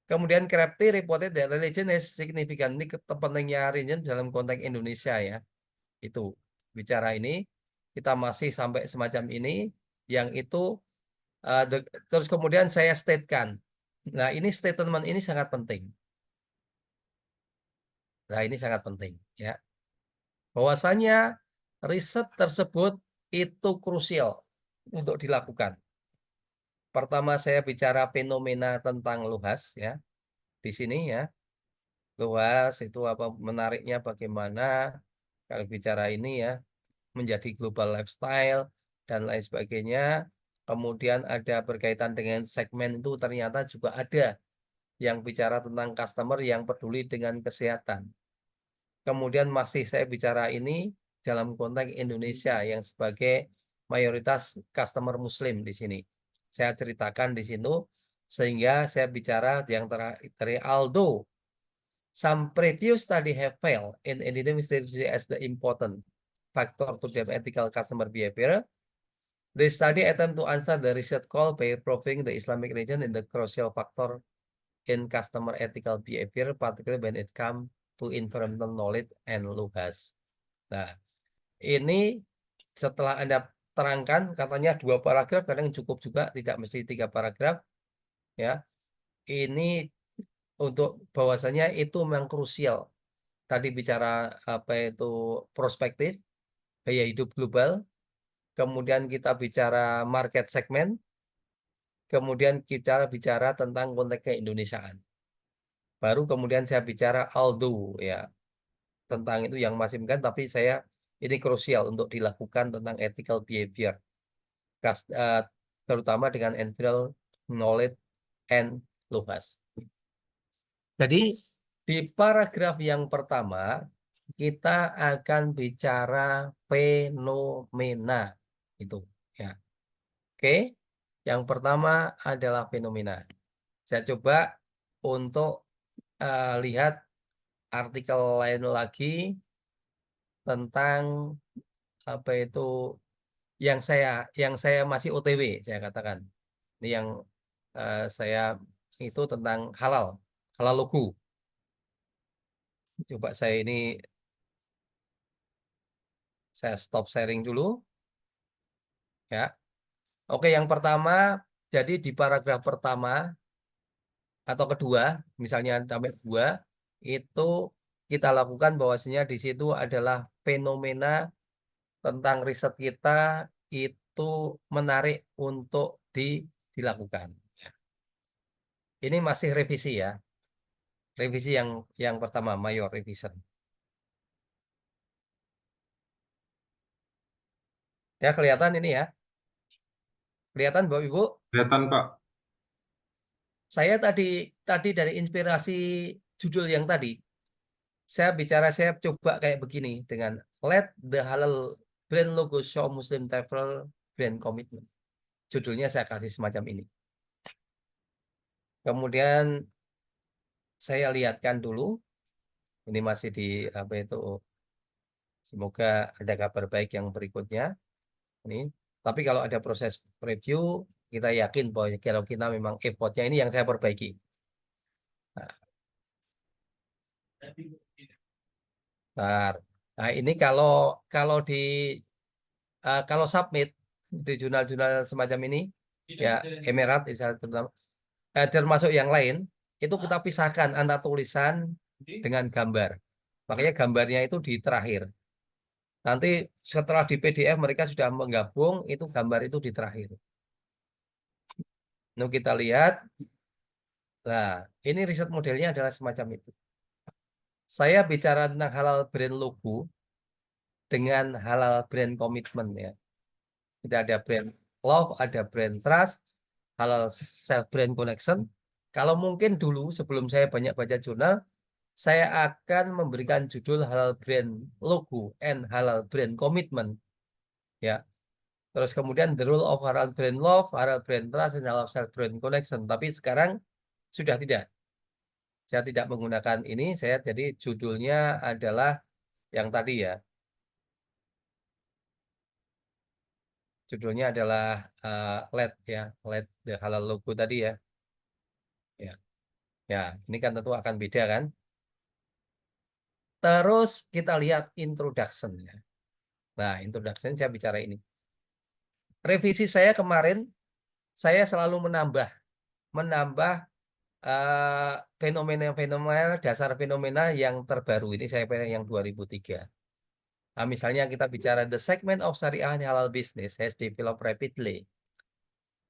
Speaker 1: Kemudian Crafty reported that religion is significant. Ini pentingnya religion dalam konteks Indonesia ya. Itu bicara ini kita masih sampai semacam ini yang itu terus kemudian saya statekan. Nah, ini statement ini sangat penting. Nah, ini sangat penting ya. Bahwasanya riset tersebut itu krusial untuk dilakukan. Pertama saya bicara fenomena tentang Luhas ya. Di sini ya. Luhas itu apa menariknya bagaimana kalau bicara ini ya menjadi global lifestyle dan lain sebagainya. Kemudian ada berkaitan dengan segmen itu ternyata juga ada yang bicara tentang customer yang peduli dengan kesehatan. Kemudian masih saya bicara ini dalam konteks Indonesia yang sebagai mayoritas customer Muslim di sini. Saya ceritakan di situ sehingga saya bicara yang terakhir although some previous study have failed in identifying as the important factor to the ethical customer behavior. The study attempt to answer the research call by proving the Islamic religion in the crucial factor in customer ethical behavior, particularly when it comes to environmental knowledge and Luhas. Nah, ini setelah Anda terangkan, katanya 2 paragraf, kadang cukup juga, tidak mesti 3 paragraf. Ya, ini untuk bahwasanya itu memang krusial. Tadi bicara apa itu prospektif, gaya hidup global, kemudian kita bicara market segment, kemudian kita bicara tentang konteks keindonesiaan. Baru kemudian saya bicara although ya tentang itu yang masih mungkin, tapi saya ini krusial untuk dilakukan tentang ethical behavior, terutama dengan environmental knowledge and Luhas. Jadi di paragraf yang pertama kita akan bicara fenomena itu ya. Oke, yang pertama adalah fenomena. Saya coba untuk lihat artikel lain lagi tentang apa itu yang saya masih OTW saya katakan. Ini yang saya itu tentang halal logo. Coba saya stop sharing dulu. Ya. Oke, yang pertama jadi di paragraf pertama atau kedua, misalnya sampai 2 itu kita lakukan bahwasanya di situ adalah fenomena tentang riset kita itu menarik untuk dilakukan. Ya. Ini masih revisi ya. Revisi yang pertama, mayor revision. Ya, kelihatan ini ya. Kelihatan Bapak Ibu?
Speaker 5: Kelihatan Pak.
Speaker 1: Saya tadi dari inspirasi judul yang tadi, saya coba kayak begini dengan let the halal brand logo show Muslim travel brand commitment. Judulnya saya kasih semacam ini. Kemudian saya lihatkan dulu. Ini masih di apa itu. Semoga ada kabar baik yang berikutnya. Ini. Tapi kalau ada proses review, kita yakin bahwa kalau kita memang effortnya ini yang saya perbaiki. Bentar. Nah, ini kalau kalau submit di jurnal-jurnal semacam ini, ya Emirat termasuk yang lain, itu kita pisahkan antara tulisan dengan gambar. Makanya gambarnya itu di terakhir. Nanti setelah di PDF mereka sudah menggabung, itu gambar itu di terakhir. Nah, kita lihat. Nah, ini riset modelnya adalah semacam itu. Saya bicara tentang halal brand logo dengan halal brand komitmen ya. Kita ada brand love, ada brand trust, halal self brand connection. Kalau mungkin dulu sebelum saya banyak baca jurnal, saya akan memberikan judul halal brand logo and halal brand komitmen. Ya. Terus kemudian the rule of halal brand love, halal brand trust, dan halal self brand connection. Tapi sekarang sudah tidak. Saya tidak menggunakan ini, saya jadi judulnya adalah yang tadi ya. Judulnya adalah LED ya, LED the halal logo tadi ya. Ya. Ya, ini kan tentu akan beda kan. Terus kita lihat introduction ya. Nah, introduction saya bicara ini. Revisi saya kemarin saya selalu menambah fenomena-fenomena dasar fenomena yang terbaru. Ini saya pilih yang 2003. Nah, misalnya kita bicara the segment of Syariah and halal business has developed rapidly,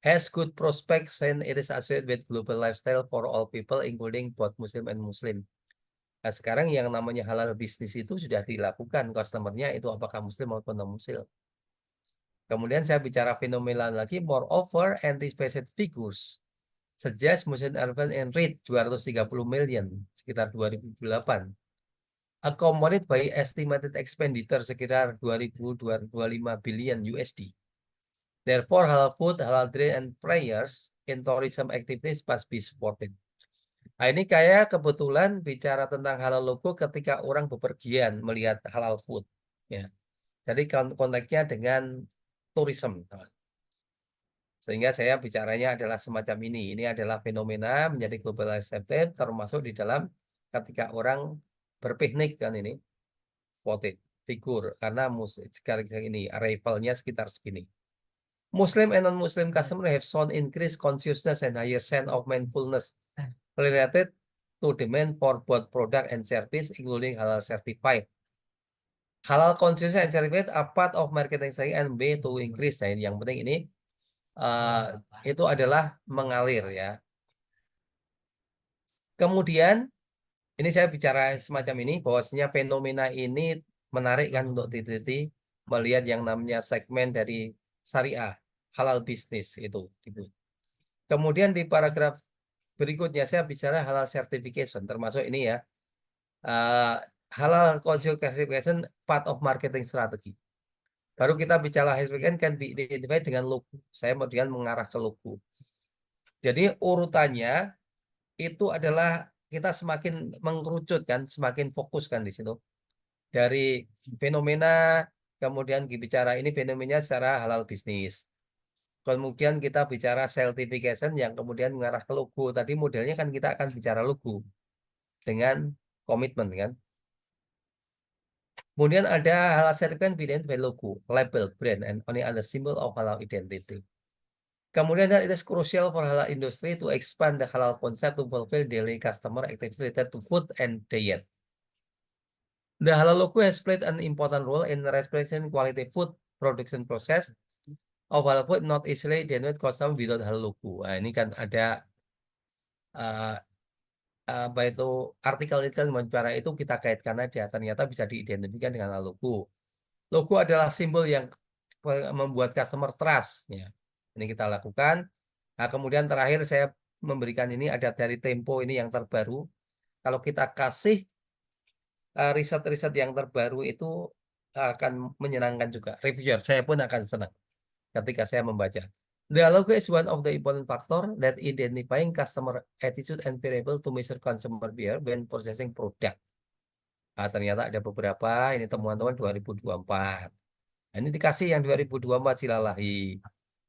Speaker 1: has good prospects and it is associated with global lifestyle for all people including both Muslim and Muslim. Nah, sekarang yang namanya halal bisnis itu sudah dilakukan, customernya itu apakah Muslim maupun non-Muslim. Kemudian saya bicara fenomena lagi, moreover anticipated figures suggest Muslim urban and rate 230 million sekitar 2008. Accompanied by estimated expenditure sekitar 2.225 billion USD. Therefore, halal food, halal drink, and prayers in tourism activities must be supported. Nah, ini kayak kebetulan bicara tentang halal logo ketika orang bepergian melihat halal food. Ya. Jadi konteksnya dengan tourism. Sehingga saya bicaranya adalah semacam ini. Ini adalah fenomena menjadi global accepted termasuk di dalam ketika orang berpiknik kan ini. Spotted, figur. Karena sekarang ini arrivalnya sekitar segini. Muslim and non-Muslim customers have shown increased consciousness and higher sense of mindfulness related to demand for both product and service, including halal certified. Halal consciousness and certified are part of marketing strategy and way to increase. Nah, yang penting ini itu adalah mengalir ya. Kemudian ini saya bicara semacam ini, bahwasanya fenomena ini menarik kan untuk diteliti, melihat yang namanya segmen dari syariah, halal bisnis itu. Kemudian di paragraf berikutnya saya bicara halal certification, termasuk ini ya. Halal certification part of marketing strategy. Baru kita bicara certification kan identify dengan logo. Saya kemudian mengarah ke logo. Jadi urutannya itu adalah kita semakin mengkerucut kan, semakin fokus kan di situ. Dari fenomena, kemudian bicara ini fenomenanya secara halal bisnis. Kemudian kita bicara certification yang kemudian mengarah ke logo. Tadi modelnya kan kita akan bicara logo dengan komitmen kan. Kemudian ada halal certification by logo, label, brand, and only other symbol of halal identity. Kemudian it is crucial for halal industry to expand the halal concept to fulfill daily customer activities related to food and diet. The halal logo has played an important role in representing quality food production process of halal food, not easily identified customer without halal logo. Nah, ini kan ada apa itu artikel bicara itu kita kaitkan aja, ternyata bisa diidentifikasikan dengan halal logo. Logo adalah simbol yang membuat customer trust ya. Ini kita lakukan. Nah, kemudian terakhir saya memberikan ini ada dari Tempo ini yang terbaru. Kalau kita kasih riset-riset yang terbaru itu akan menyenangkan juga. Reviewer, saya pun akan senang ketika saya membaca. The logo is one of the important factor that identifying customer attitude and variable to measure consumer behavior when processing product. Nah, ternyata ada beberapa, ini temuan-temuan 2024. Nah, ini dikasih yang 2024 silalahi.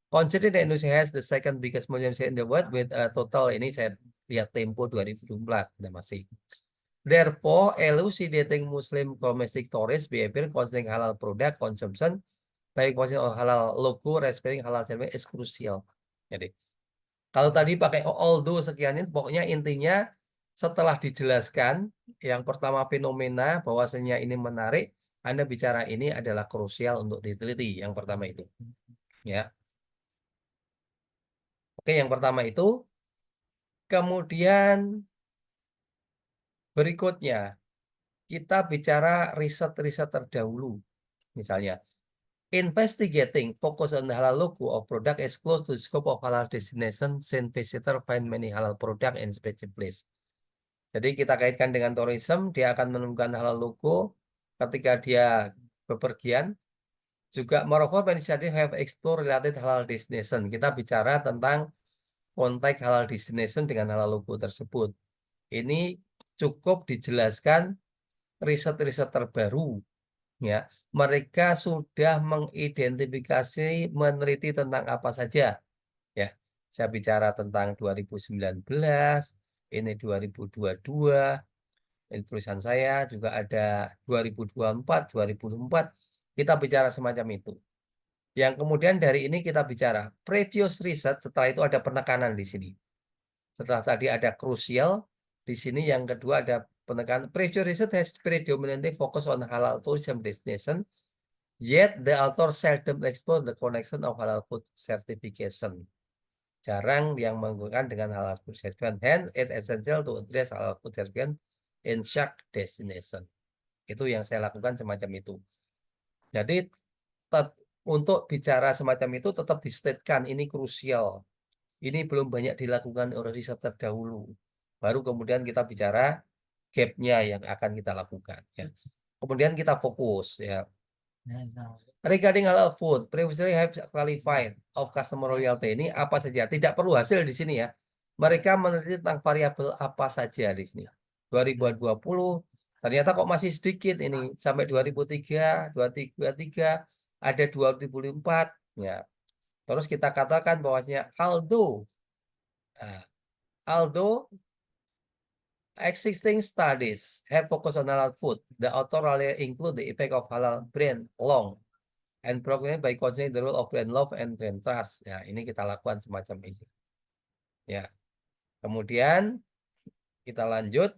Speaker 1: Consider that Indonesia has the second biggest Muslim city in the world with a total, ini saya lihat Tempo 2024, masih. Therefore, elucidating Muslim domestic tourist behavior concerning halal product consumption by consumption of halal logo respecting halal certificate is crucial. Jadi, kalau tadi pakai although sekian ini, pokoknya intinya setelah dijelaskan yang pertama fenomena bahwasanya ini menarik, Anda bicara ini adalah krusial untuk diteliti. Yang pertama itu, ya. Oke, yang pertama itu. Kemudian berikutnya kita bicara riset-riset terdahulu. Misalnya, investigating focus on the halal logo of product is close to the scope of halal destination since visitor find many halal product in specific place. Jadi kita kaitkan dengan tourism, dia akan menemukan halal logo ketika dia bepergian. Juga moreover, many studies have explored related halal destination. Kita bicara tentang konteks halal destination dengan halal logo tersebut. Ini cukup dijelaskan riset-riset terbaru, ya. Mereka sudah mengidentifikasi, meneliti tentang apa saja, ya. Saya bicara tentang 2019, ini 2022, ini tulisan saya juga ada 2024, 2024. Kita bicara semacam itu. Yang kemudian dari ini kita bicara previous research, setelah itu ada penekanan di sini. Setelah tadi ada crucial, di sini yang kedua ada penekanan. Previous research has predominantly focus on halal tourism destination, yet the author seldom explore the connection of halal food certification. Jarang yang menggunakan dengan halal food certification. Hence, it essential to address halal food certification in such destination. Itu yang saya lakukan semacam itu. Jadi untuk bicara semacam itu tetap di-statekan ini krusial. Ini belum banyak dilakukan oleh riset terdahulu. Baru kemudian kita bicara gap-nya yang akan kita lakukan. Ya. Kemudian kita fokus. Ya. Regarding halal food, previously have qualified of customer loyalty. Ini apa saja? Tidak perlu hasil di sini ya. Mereka meneliti tentang variabel apa saja di sini. 2020, ternyata kok masih sedikit ini. Sampai 2003, 2023, ada 2004. Ya. Terus kita katakan bahwasanya although existing studies have focused on halal food, the author rarely include the effect of halal brand long and progress by considering the role of brand love and brand trust. Ya, ini kita lakukan semacam ini. Ya. Kemudian kita lanjut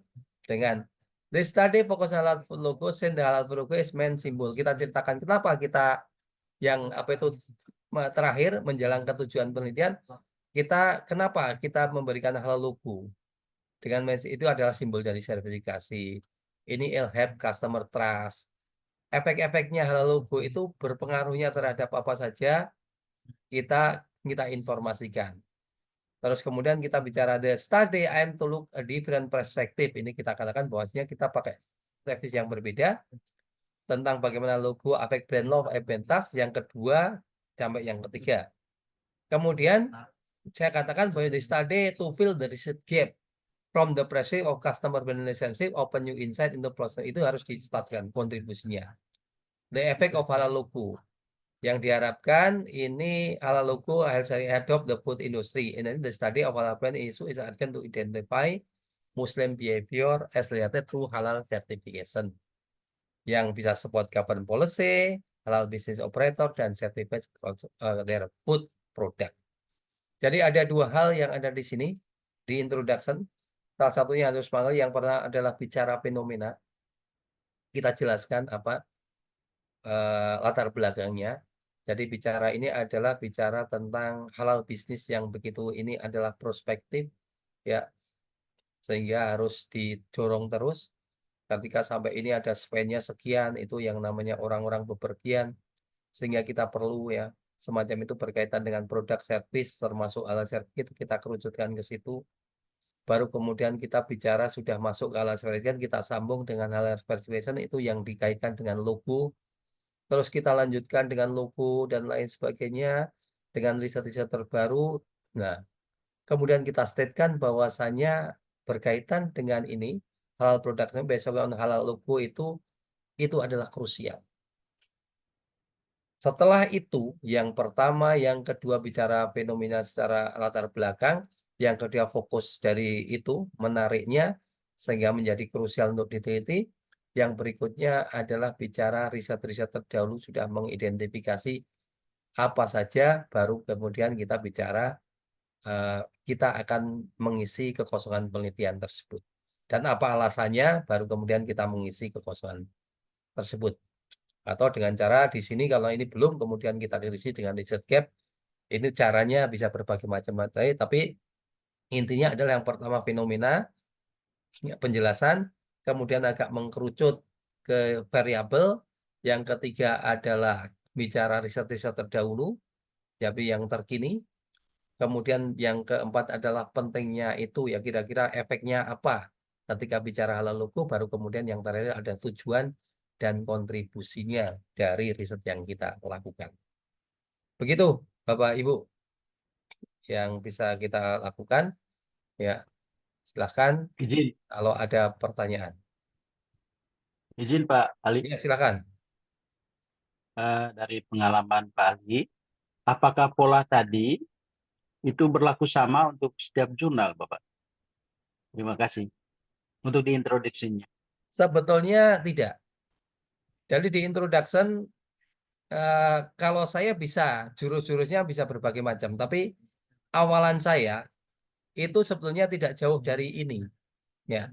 Speaker 1: dengan the study focus on halal food logo and the halal food logo is main symbol. Kita ceritakan kenapa kita yang apa itu terakhir menjalankan tujuan penelitian, kenapa kita memberikan halal logo dengan itu adalah simbol dari sertifikasi. Ini help customer trust. Efek-efeknya halal logo itu berpengaruhnya terhadap apa saja kita informasikan. Terus kemudian kita bicara the study aim to look a different perspective. Ini kita katakan bahwasanya kita pakai revisi yang berbeda tentang bagaimana logo affect brand love and brand trust. Yang kedua sampai yang ketiga. Kemudian saya katakan bahwa the study to fill the research gap from the perspective of customer relationship, open new insight into process. Itu harus distatkan kontribusinya. The effect of halal logo. Yang diharapkan ini halal logo harus adopt the food industry. And the study of halal brand issue is urgent to identify Muslim behavior as related to halal certification. Yang bisa support government policy, halal business operator, dan certificate their food product. Jadi ada dua hal yang ada di sini di introduction. Salah satunya harus panggil yang pertama adalah bicara fenomena. Kita jelaskan apa latar belakangnya. Jadi bicara ini adalah bicara tentang halal bisnis yang begitu ini adalah prospektif, ya, sehingga harus didorong terus. Ketika sampai ini ada spendnya sekian, itu yang namanya orang-orang bepergian, sehingga kita perlu ya semacam itu berkaitan dengan produk service termasuk halal service, kita kerucutkan ke situ. Baru kemudian kita bicara sudah masuk ke halal certification, kita sambung dengan halal certification itu yang dikaitkan dengan logo. Terus kita lanjutkan dengan logo dan lain sebagainya dengan riset-riset terbaru. Nah, kemudian kita statekan bahwasannya berkaitan dengan ini halal produknya besok halal logo itu adalah krusial. Setelah itu, yang pertama, yang kedua bicara fenomena secara latar belakang, yang kedua fokus dari itu menariknya, sehingga menjadi krusial untuk diteliti. Yang berikutnya adalah bicara riset-riset terdahulu sudah mengidentifikasi apa saja, baru kemudian kita bicara kita akan mengisi kekosongan penelitian tersebut. Dan apa alasannya, baru kemudian kita mengisi kekosongan tersebut. Atau dengan cara di sini kalau ini belum, kemudian kita isi dengan research gap. Ini caranya bisa berbagai macam, tapi intinya adalah yang pertama fenomena, penjelasan, kemudian agak mengkerucut ke variabel, yang ketiga adalah bicara riset-riset terdahulu, jadi yang terkini, kemudian yang keempat adalah pentingnya itu ya kira-kira efeknya apa ketika bicara halal logo, baru kemudian yang terakhir ada tujuan dan kontribusinya dari riset yang kita lakukan. Begitu Bapak Ibu yang bisa kita lakukan. Ya, silahkan
Speaker 6: Izin,
Speaker 1: kalau ada pertanyaan.
Speaker 6: izin Pak Ali,
Speaker 1: Ya, silakan.
Speaker 6: dari pengalaman Pak Ali, apakah pola tadi itu berlaku sama untuk setiap jurnal, Bapak? Terima kasih untuk diintroduksinya.
Speaker 1: Sebetulnya tidak. Jadi di introduction kalau saya bisa jurus-jurusnya bisa berbagai macam, tapi awalan saya itu sebetulnya tidak jauh dari ini, ya.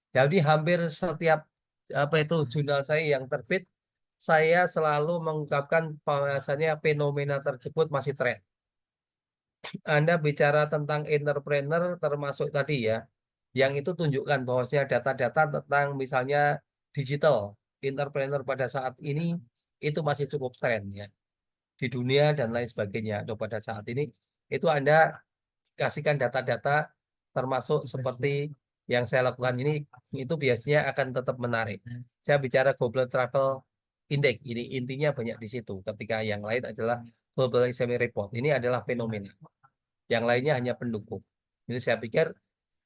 Speaker 1: Jadi hampir setiap apa itu jurnal saya yang terbit, saya selalu mengungkapkan bahwasannya fenomena tersebut masih tren. Anda bicara tentang entrepreneur termasuk tadi ya, yang itu tunjukkan bahwasanya data-data tentang misalnya digital entrepreneur pada saat ini itu masih cukup tren ya di dunia dan lain sebagainya. Atau pada saat ini itu Anda kasihkan data-data termasuk seperti yang saya lakukan ini, itu biasanya akan tetap menarik. Saya bicara Global Travel Index, ini intinya banyak di situ. Ketika yang lain adalah Global Economic Report, ini adalah fenomena. Yang lainnya hanya pendukung. Ini saya pikir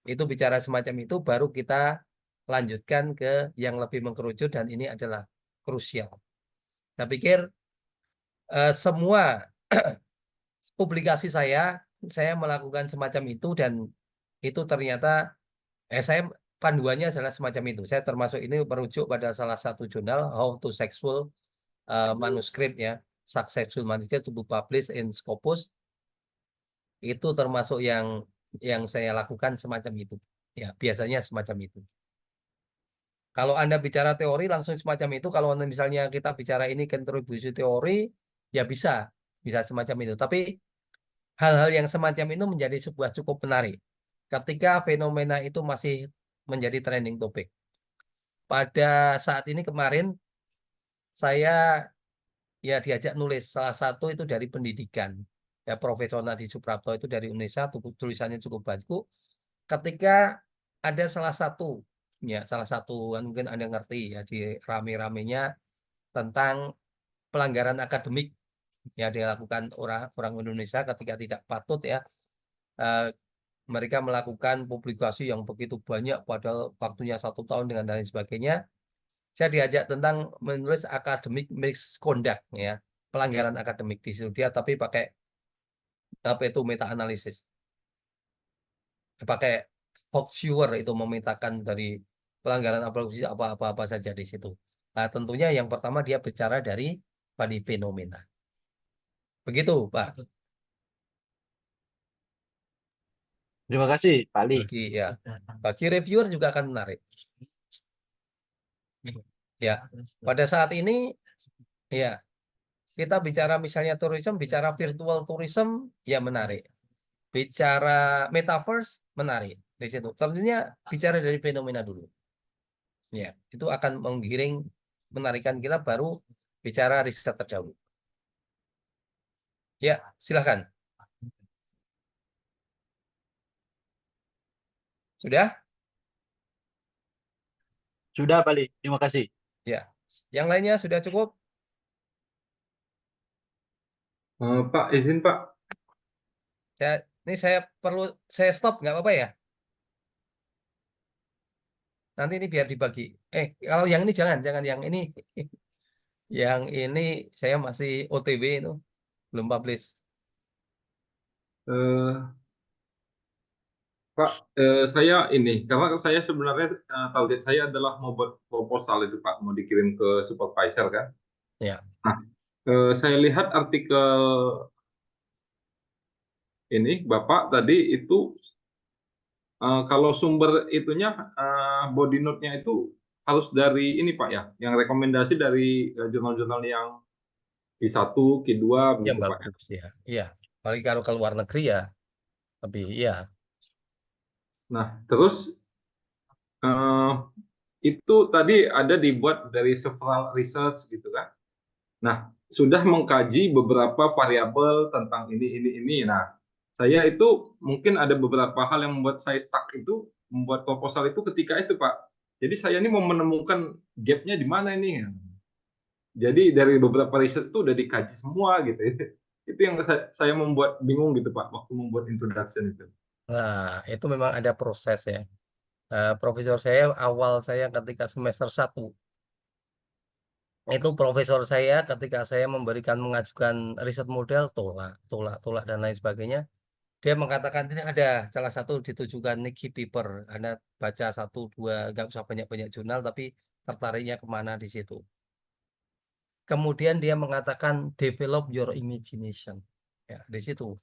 Speaker 1: itu bicara semacam itu baru kita lanjutkan ke yang lebih mengkerucut dan ini adalah krusial. Saya pikir semua publikasi saya melakukan semacam itu dan itu ternyata saya panduannya adalah semacam itu. Saya termasuk ini merujuk pada salah satu jurnal How to Successful Manuscript ya, Successful Manuscript to be Published in Scopus. Itu termasuk yang saya lakukan semacam itu. Ya, biasanya semacam itu. Kalau Anda bicara teori langsung semacam itu, kalau misalnya kita bicara ini kontribusi teori, ya bisa semacam itu. Tapi hal-hal yang semacam itu menjadi sebuah cukup menarik. Ketika fenomena itu masih menjadi trending topik. Pada saat ini kemarin, saya ya diajak nulis, salah satu itu dari pendidikan. Ya, Profesor Nadi Suprapto itu dari Indonesia, tulisannya cukup bagus. Ketika ada salah satu kan mungkin Anda ngerti ya, di rame-ramenya tentang pelanggaran akademik yang dilakukan orang Indonesia ketika tidak patut ya, mereka melakukan publikasi yang begitu banyak padahal waktunya 1 tahun dengan lain sebagainya. Saya diajak tentang menulis academic misconduct ya, pelanggaran akademik di situ dia, tapi pakai apa itu meta analisis, pakai Foxviewer itu memetakan dari pelanggaran apa saja di situ. Nah, tentunya yang pertama dia bicara dari fenomena. Begitu, Pak.
Speaker 6: Terima kasih, Pak Ali.
Speaker 1: Bagi reviewer juga akan menarik. Ya, pada saat ini ya kita bicara misalnya tourism, bicara virtual tourism ya menarik. Bicara metaverse menarik di situ. Tentunya bicara dari fenomena dulu. Ya, itu akan menggiring menarikan kita baru bicara riset terdahulu. Ya, silakan. Sudah?
Speaker 6: Sudah, Pak Ali. Terima kasih.
Speaker 1: Ya. Yang lainnya sudah cukup?
Speaker 5: Pak, izin Pak.
Speaker 1: Saya perlu saya stop nggak apa-apa ya? Nanti ini biar dibagi. Kalau yang ini jangan yang ini. Yang ini saya masih OTW itu, belum publish.
Speaker 5: Eh, Pak, saya ini, karena saya sebenarnya target saya adalah mau buat proposal itu Pak, mau dikirim ke supervisor kan.
Speaker 1: Ya.
Speaker 5: Nah, saya lihat artikel ini Bapak tadi itu kalau sumber itunya body note-nya itu harus dari ini Pak ya, yang rekomendasi dari jurnal-jurnal yang Q1, Q2
Speaker 1: Yang
Speaker 5: begitu Pak ya.
Speaker 1: bagus ya. Iya. Apalagi kalau ke luar negeri ya lebih iya.
Speaker 5: Nah, terus eh, itu tadi ada dibuat dari several research gitu kan. Nah, sudah mengkaji beberapa variabel tentang ini. Nah, saya itu mungkin ada beberapa hal yang membuat saya stuck itu, membuat proposal itu ketika itu, Pak. Jadi saya ini mau menemukan gap-nya di mana ini. Jadi dari beberapa riset itu udah dikaji semua gitu. Itu yang saya membuat bingung gitu, Pak, waktu membuat introduction itu.
Speaker 1: Nah, itu memang ada proses ya. Profesor saya awal saya ketika semester 1 itu profesor saya ketika saya mengajukan riset model tolak dan lain sebagainya. Dia mengatakan ini ada salah satu ditujukan Nicky Piper. Anda baca 1, 2, nggak usah banyak-banyak jurnal, tapi tertariknya kemana di situ. Kemudian dia mengatakan develop your imagination. Ya, di situ.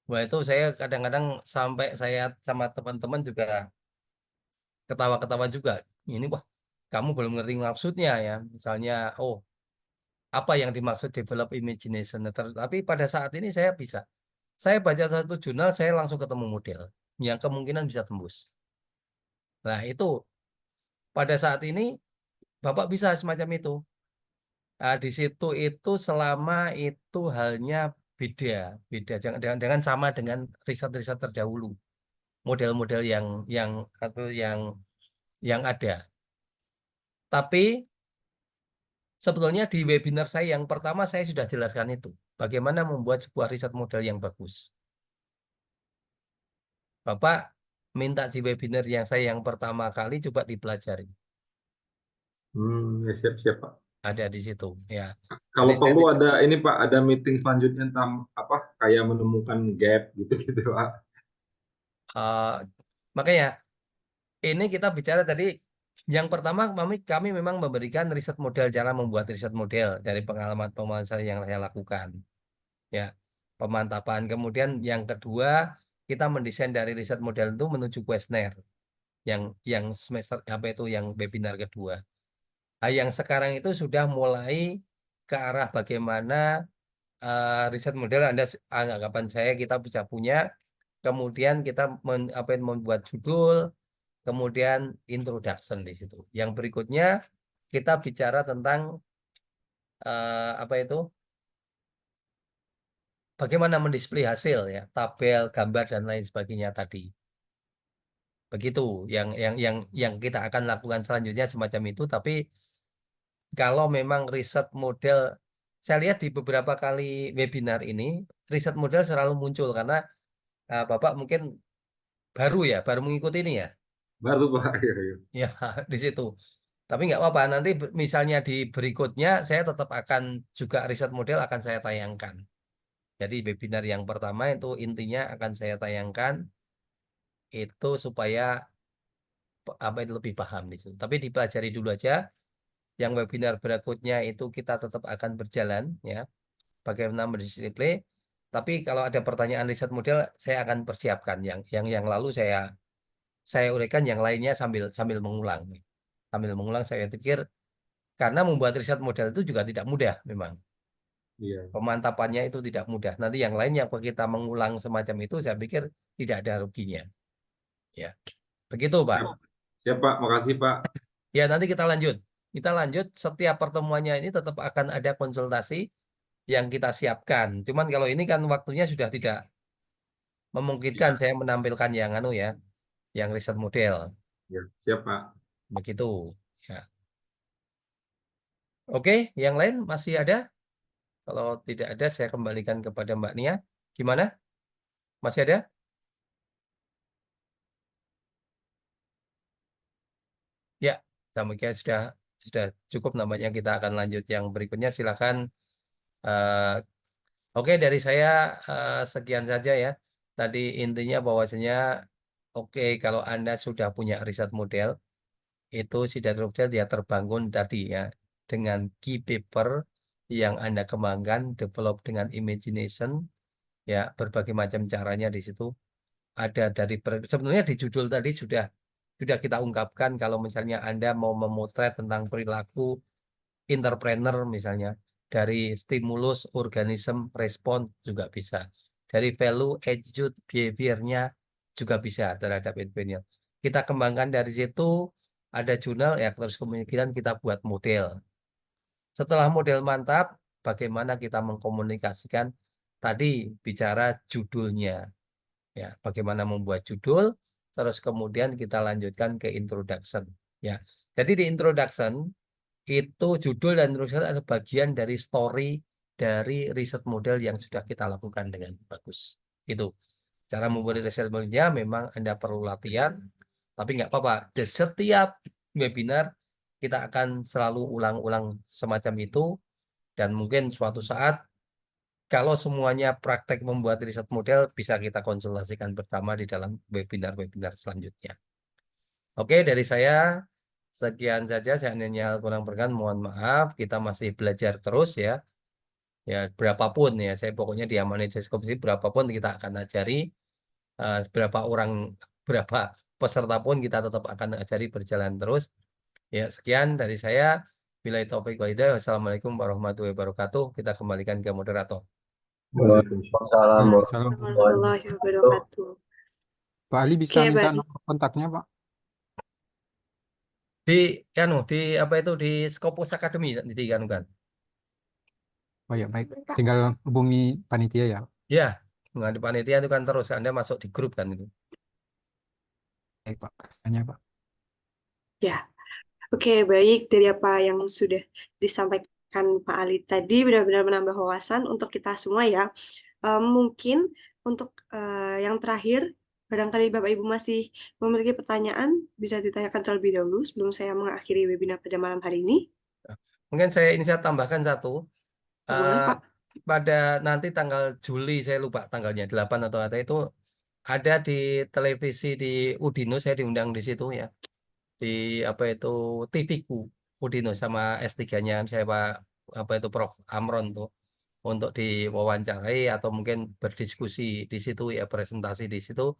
Speaker 1: Wah, itu saya kadang-kadang sampai saya sama teman-teman juga ketawa-ketawa juga. Ini wah, kamu belum ngerti maksudnya ya. Misalnya, oh, apa yang dimaksud develop imagination. Tapi pada saat ini saya bisa. Saya baca satu jurnal, saya langsung ketemu model yang kemungkinan bisa tembus. Nah, itu pada saat ini Bapak bisa semacam itu. Di situ itu selama itu halnya beda, jangan sama dengan riset-riset terdahulu, model-model yang ada. Tapi sebetulnya di webinar saya yang pertama saya sudah jelaskan itu, bagaimana membuat sebuah riset model yang bagus. Bapak minta di webinar yang saya yang pertama kali coba dipelajari.
Speaker 5: Ya siap-siap, Pak.
Speaker 1: Ada di situ ya.
Speaker 5: Kalau
Speaker 1: Jadi saya
Speaker 5: perlu ada ini Pak, ada meeting selanjutnya tentang apa kayak menemukan gap gitu Pak.
Speaker 1: makanya ini kita bicara tadi yang pertama kami memang memberikan riset model, cara membuat riset model dari pengalaman saya yang saya lakukan ya, pemantapan. Kemudian yang kedua kita mendesain dari riset model itu menuju kuesioner yang semester apa itu yang webinar kedua. Yang sekarang itu sudah mulai ke arah bagaimana riset model anggapan saya kita bisa punya, kemudian kita membuat judul, kemudian introduction di situ. Yang berikutnya kita bicara tentang apa itu, bagaimana mendisplay hasil ya, tabel, gambar dan lain sebagainya tadi. Begitu yang kita akan lakukan selanjutnya semacam itu. Tapi kalau memang riset model, saya lihat di beberapa kali webinar ini riset model selalu muncul karena Bapak mungkin baru mengikuti ini ya.
Speaker 5: Baru Pak. Ya.
Speaker 1: Ya, di situ. Tapi nggak apa-apa, nanti misalnya di berikutnya saya tetap akan juga riset model akan saya tayangkan. Jadi webinar yang pertama itu intinya akan saya tayangkan itu supaya apa itu lebih paham di situ. Tapi dipelajari dulu aja. Yang webinar berikutnya itu kita tetap akan berjalan ya, bagaimana mendisplay. Tapi kalau ada pertanyaan riset model, saya akan persiapkan yang lalu saya uraikan, yang lainnya sambil mengulang. Sambil mengulang saya pikir karena membuat riset model itu juga tidak mudah memang.
Speaker 5: Iya.
Speaker 1: Pemantapannya itu tidak mudah. Nanti yang lainnya kalau kita mengulang semacam itu saya pikir tidak ada ruginya. Ya. Begitu, Pak.
Speaker 5: Siap Pak, makasih Pak.
Speaker 1: Ya, nanti kita lanjut. Kita lanjut setiap pertemuannya ini tetap akan ada konsultasi yang kita siapkan. Cuman kalau ini kan waktunya sudah tidak memungkinkan
Speaker 5: Iya.
Speaker 1: saya menampilkan yang yang riset model.
Speaker 5: Ya, siap Pak.
Speaker 1: Begitu. Ya. Oke, yang lain masih ada? Kalau tidak ada, saya kembalikan kepada Mbak Nia. Gimana? Masih ada? Ya, tampaknya sudah cukup namanya. Kita akan lanjut yang berikutnya. Silakan. Oke, dari saya sekian saja ya. Tadi intinya bahwasanya Oke, kalau Anda sudah punya riset model, itu si data model dia terbangun tadi ya dengan key paper yang Anda kembangkan, develop dengan imagination, ya berbagai macam caranya di situ. Ada dari sebenarnya di judul tadi sudah kita ungkapkan kalau misalnya Anda mau memotret tentang perilaku entrepreneur misalnya dari stimulus, organism, respon juga bisa. Dari value, attitude, behavior-nya juga bisa terhadap entrepreneur. Kita kembangkan dari situ, ada jurnal ya terus kemungkinan kita buat model. Setelah model mantap, bagaimana kita mengkomunikasikan tadi bicara judulnya. Ya, bagaimana membuat judul, terus kemudian kita lanjutkan ke introduction. Ya, jadi di introduction itu judul dan introduction adalah bagian dari story dari riset model yang sudah kita lakukan dengan bagus. Itu cara membuat riset modelnya memang Anda perlu latihan, tapi nggak apa-apa. Di setiap webinar kita akan selalu ulang-ulang semacam itu, dan mungkin suatu saat kalau semuanya praktek membuat riset model bisa kita konsultasikan bersama di dalam webinar-webinar selanjutnya. Oke, dari saya sekian saja. Seandainya kurang berkenan, mohon maaf. Kita masih belajar terus ya. Ya, berapapun ya. Saya pokoknya di Amani Diskusi berapapun kita akan ajari. Berapa peserta pun kita tetap akan ajari berjalan terus. Ya, sekian dari saya. Bila taufik wal hidayah. Wassalamualaikum warahmatullahi wabarakatuh. Kita kembalikan ke moderator.
Speaker 5: Waalaikumsalam
Speaker 3: Warahmatullahi wabarakatuh.
Speaker 2: Pak Ali bisa
Speaker 3: Oke,
Speaker 2: minta
Speaker 3: baik.
Speaker 2: nomor kontaknya, Pak?
Speaker 1: Di apa itu di Scopus Academy nanti kan?
Speaker 2: Oh ya, baik. Tinggal hubungi panitia ya.
Speaker 1: Ya, nggak di panitia itu kan terus Anda masuk di grup kan itu.
Speaker 2: Baik, Pak. Tanya, Pak.
Speaker 3: Ya, oke, baik. Dari apa yang sudah disampaikan Pak Ali tadi, benar-benar menambah wawasan untuk kita semua ya. Mungkin untuk yang terakhir, barangkali Bapak Ibu masih memiliki pertanyaan, bisa ditanyakan terlebih dahulu sebelum saya mengakhiri webinar pada malam hari ini.
Speaker 1: Mungkin saya tambahkan satu.
Speaker 3: Boleh, Pak?
Speaker 1: Pada nanti tanggal Juli, saya lupa tanggalnya 8 atau apa itu, ada di televisi di Udinus, saya diundang di situ ya. Di apa itu TV-ku Udinus sama S3-nya saya Prof Amron tuh untuk diwawancarai atau mungkin berdiskusi di situ ya, presentasi di situ.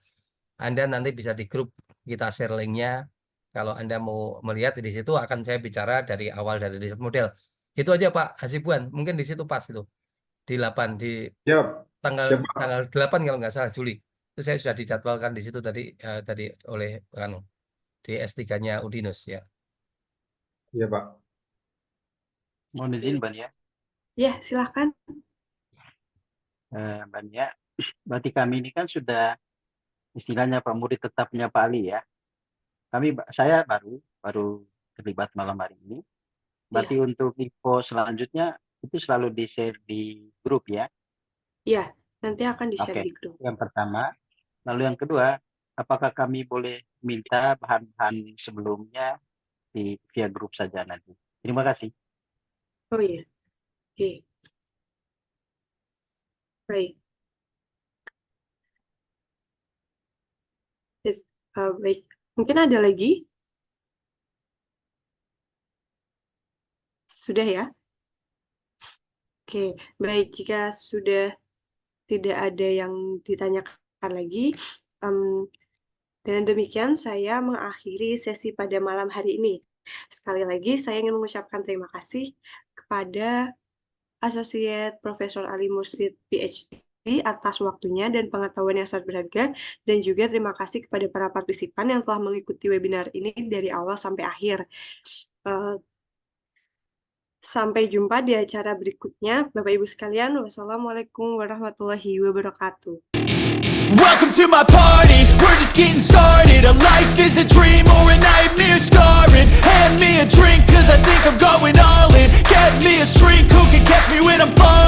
Speaker 1: Anda nanti bisa di grup kita share linknya. Kalau Anda mau melihat di situ akan saya bicara dari awal dari riset model. Gitu aja Pak Hasibuan, mungkin di situ pas itu. Di 8 di tanggal 8 kalau nggak salah Juli. Itu saya sudah dijadwalkan di situ tadi oleh di S3-nya Udinus ya.
Speaker 5: Iya, Pak.
Speaker 6: Mohon izin, Mbak Nia.
Speaker 3: Ya, silahkan.
Speaker 6: Mbak Nia, berarti kami ini kan sudah istilahnya Pak murid tetapnya Pak Ali ya. Saya baru terlibat malam hari ini. Berarti untuk info selanjutnya itu selalu di-share di grup ya?
Speaker 3: Iya, nanti akan di-share di grup.
Speaker 6: Yang pertama. Lalu yang kedua, apakah kami boleh minta bahan-bahan sebelumnya via grup saja nanti? Terima kasih.
Speaker 3: Oh iya, oke. Baik. Yes, baik. Mungkin ada lagi? Sudah ya? Oke, baik. Jika sudah tidak ada yang ditanyakan lagi, dengan demikian saya mengakhiri sesi pada malam hari ini. Sekali lagi, saya ingin mengucapkan terima kasih kepada Associate Profesor Ali Mursyid PhD atas waktunya dan pengetahuan yang sangat berharga, dan juga terima kasih kepada para partisipan yang telah mengikuti webinar ini dari awal sampai akhir. Sampai jumpa di acara berikutnya. Bapak Ibu sekalian, wassalamualaikum warahmatullahi wabarakatuh.
Speaker 7: Welcome to my party, we're just getting started. A life is a dream or a nightmare scarring. Hand me a drink cause I think I'm going all in. Get me a shrink who can catch me when I'm falling.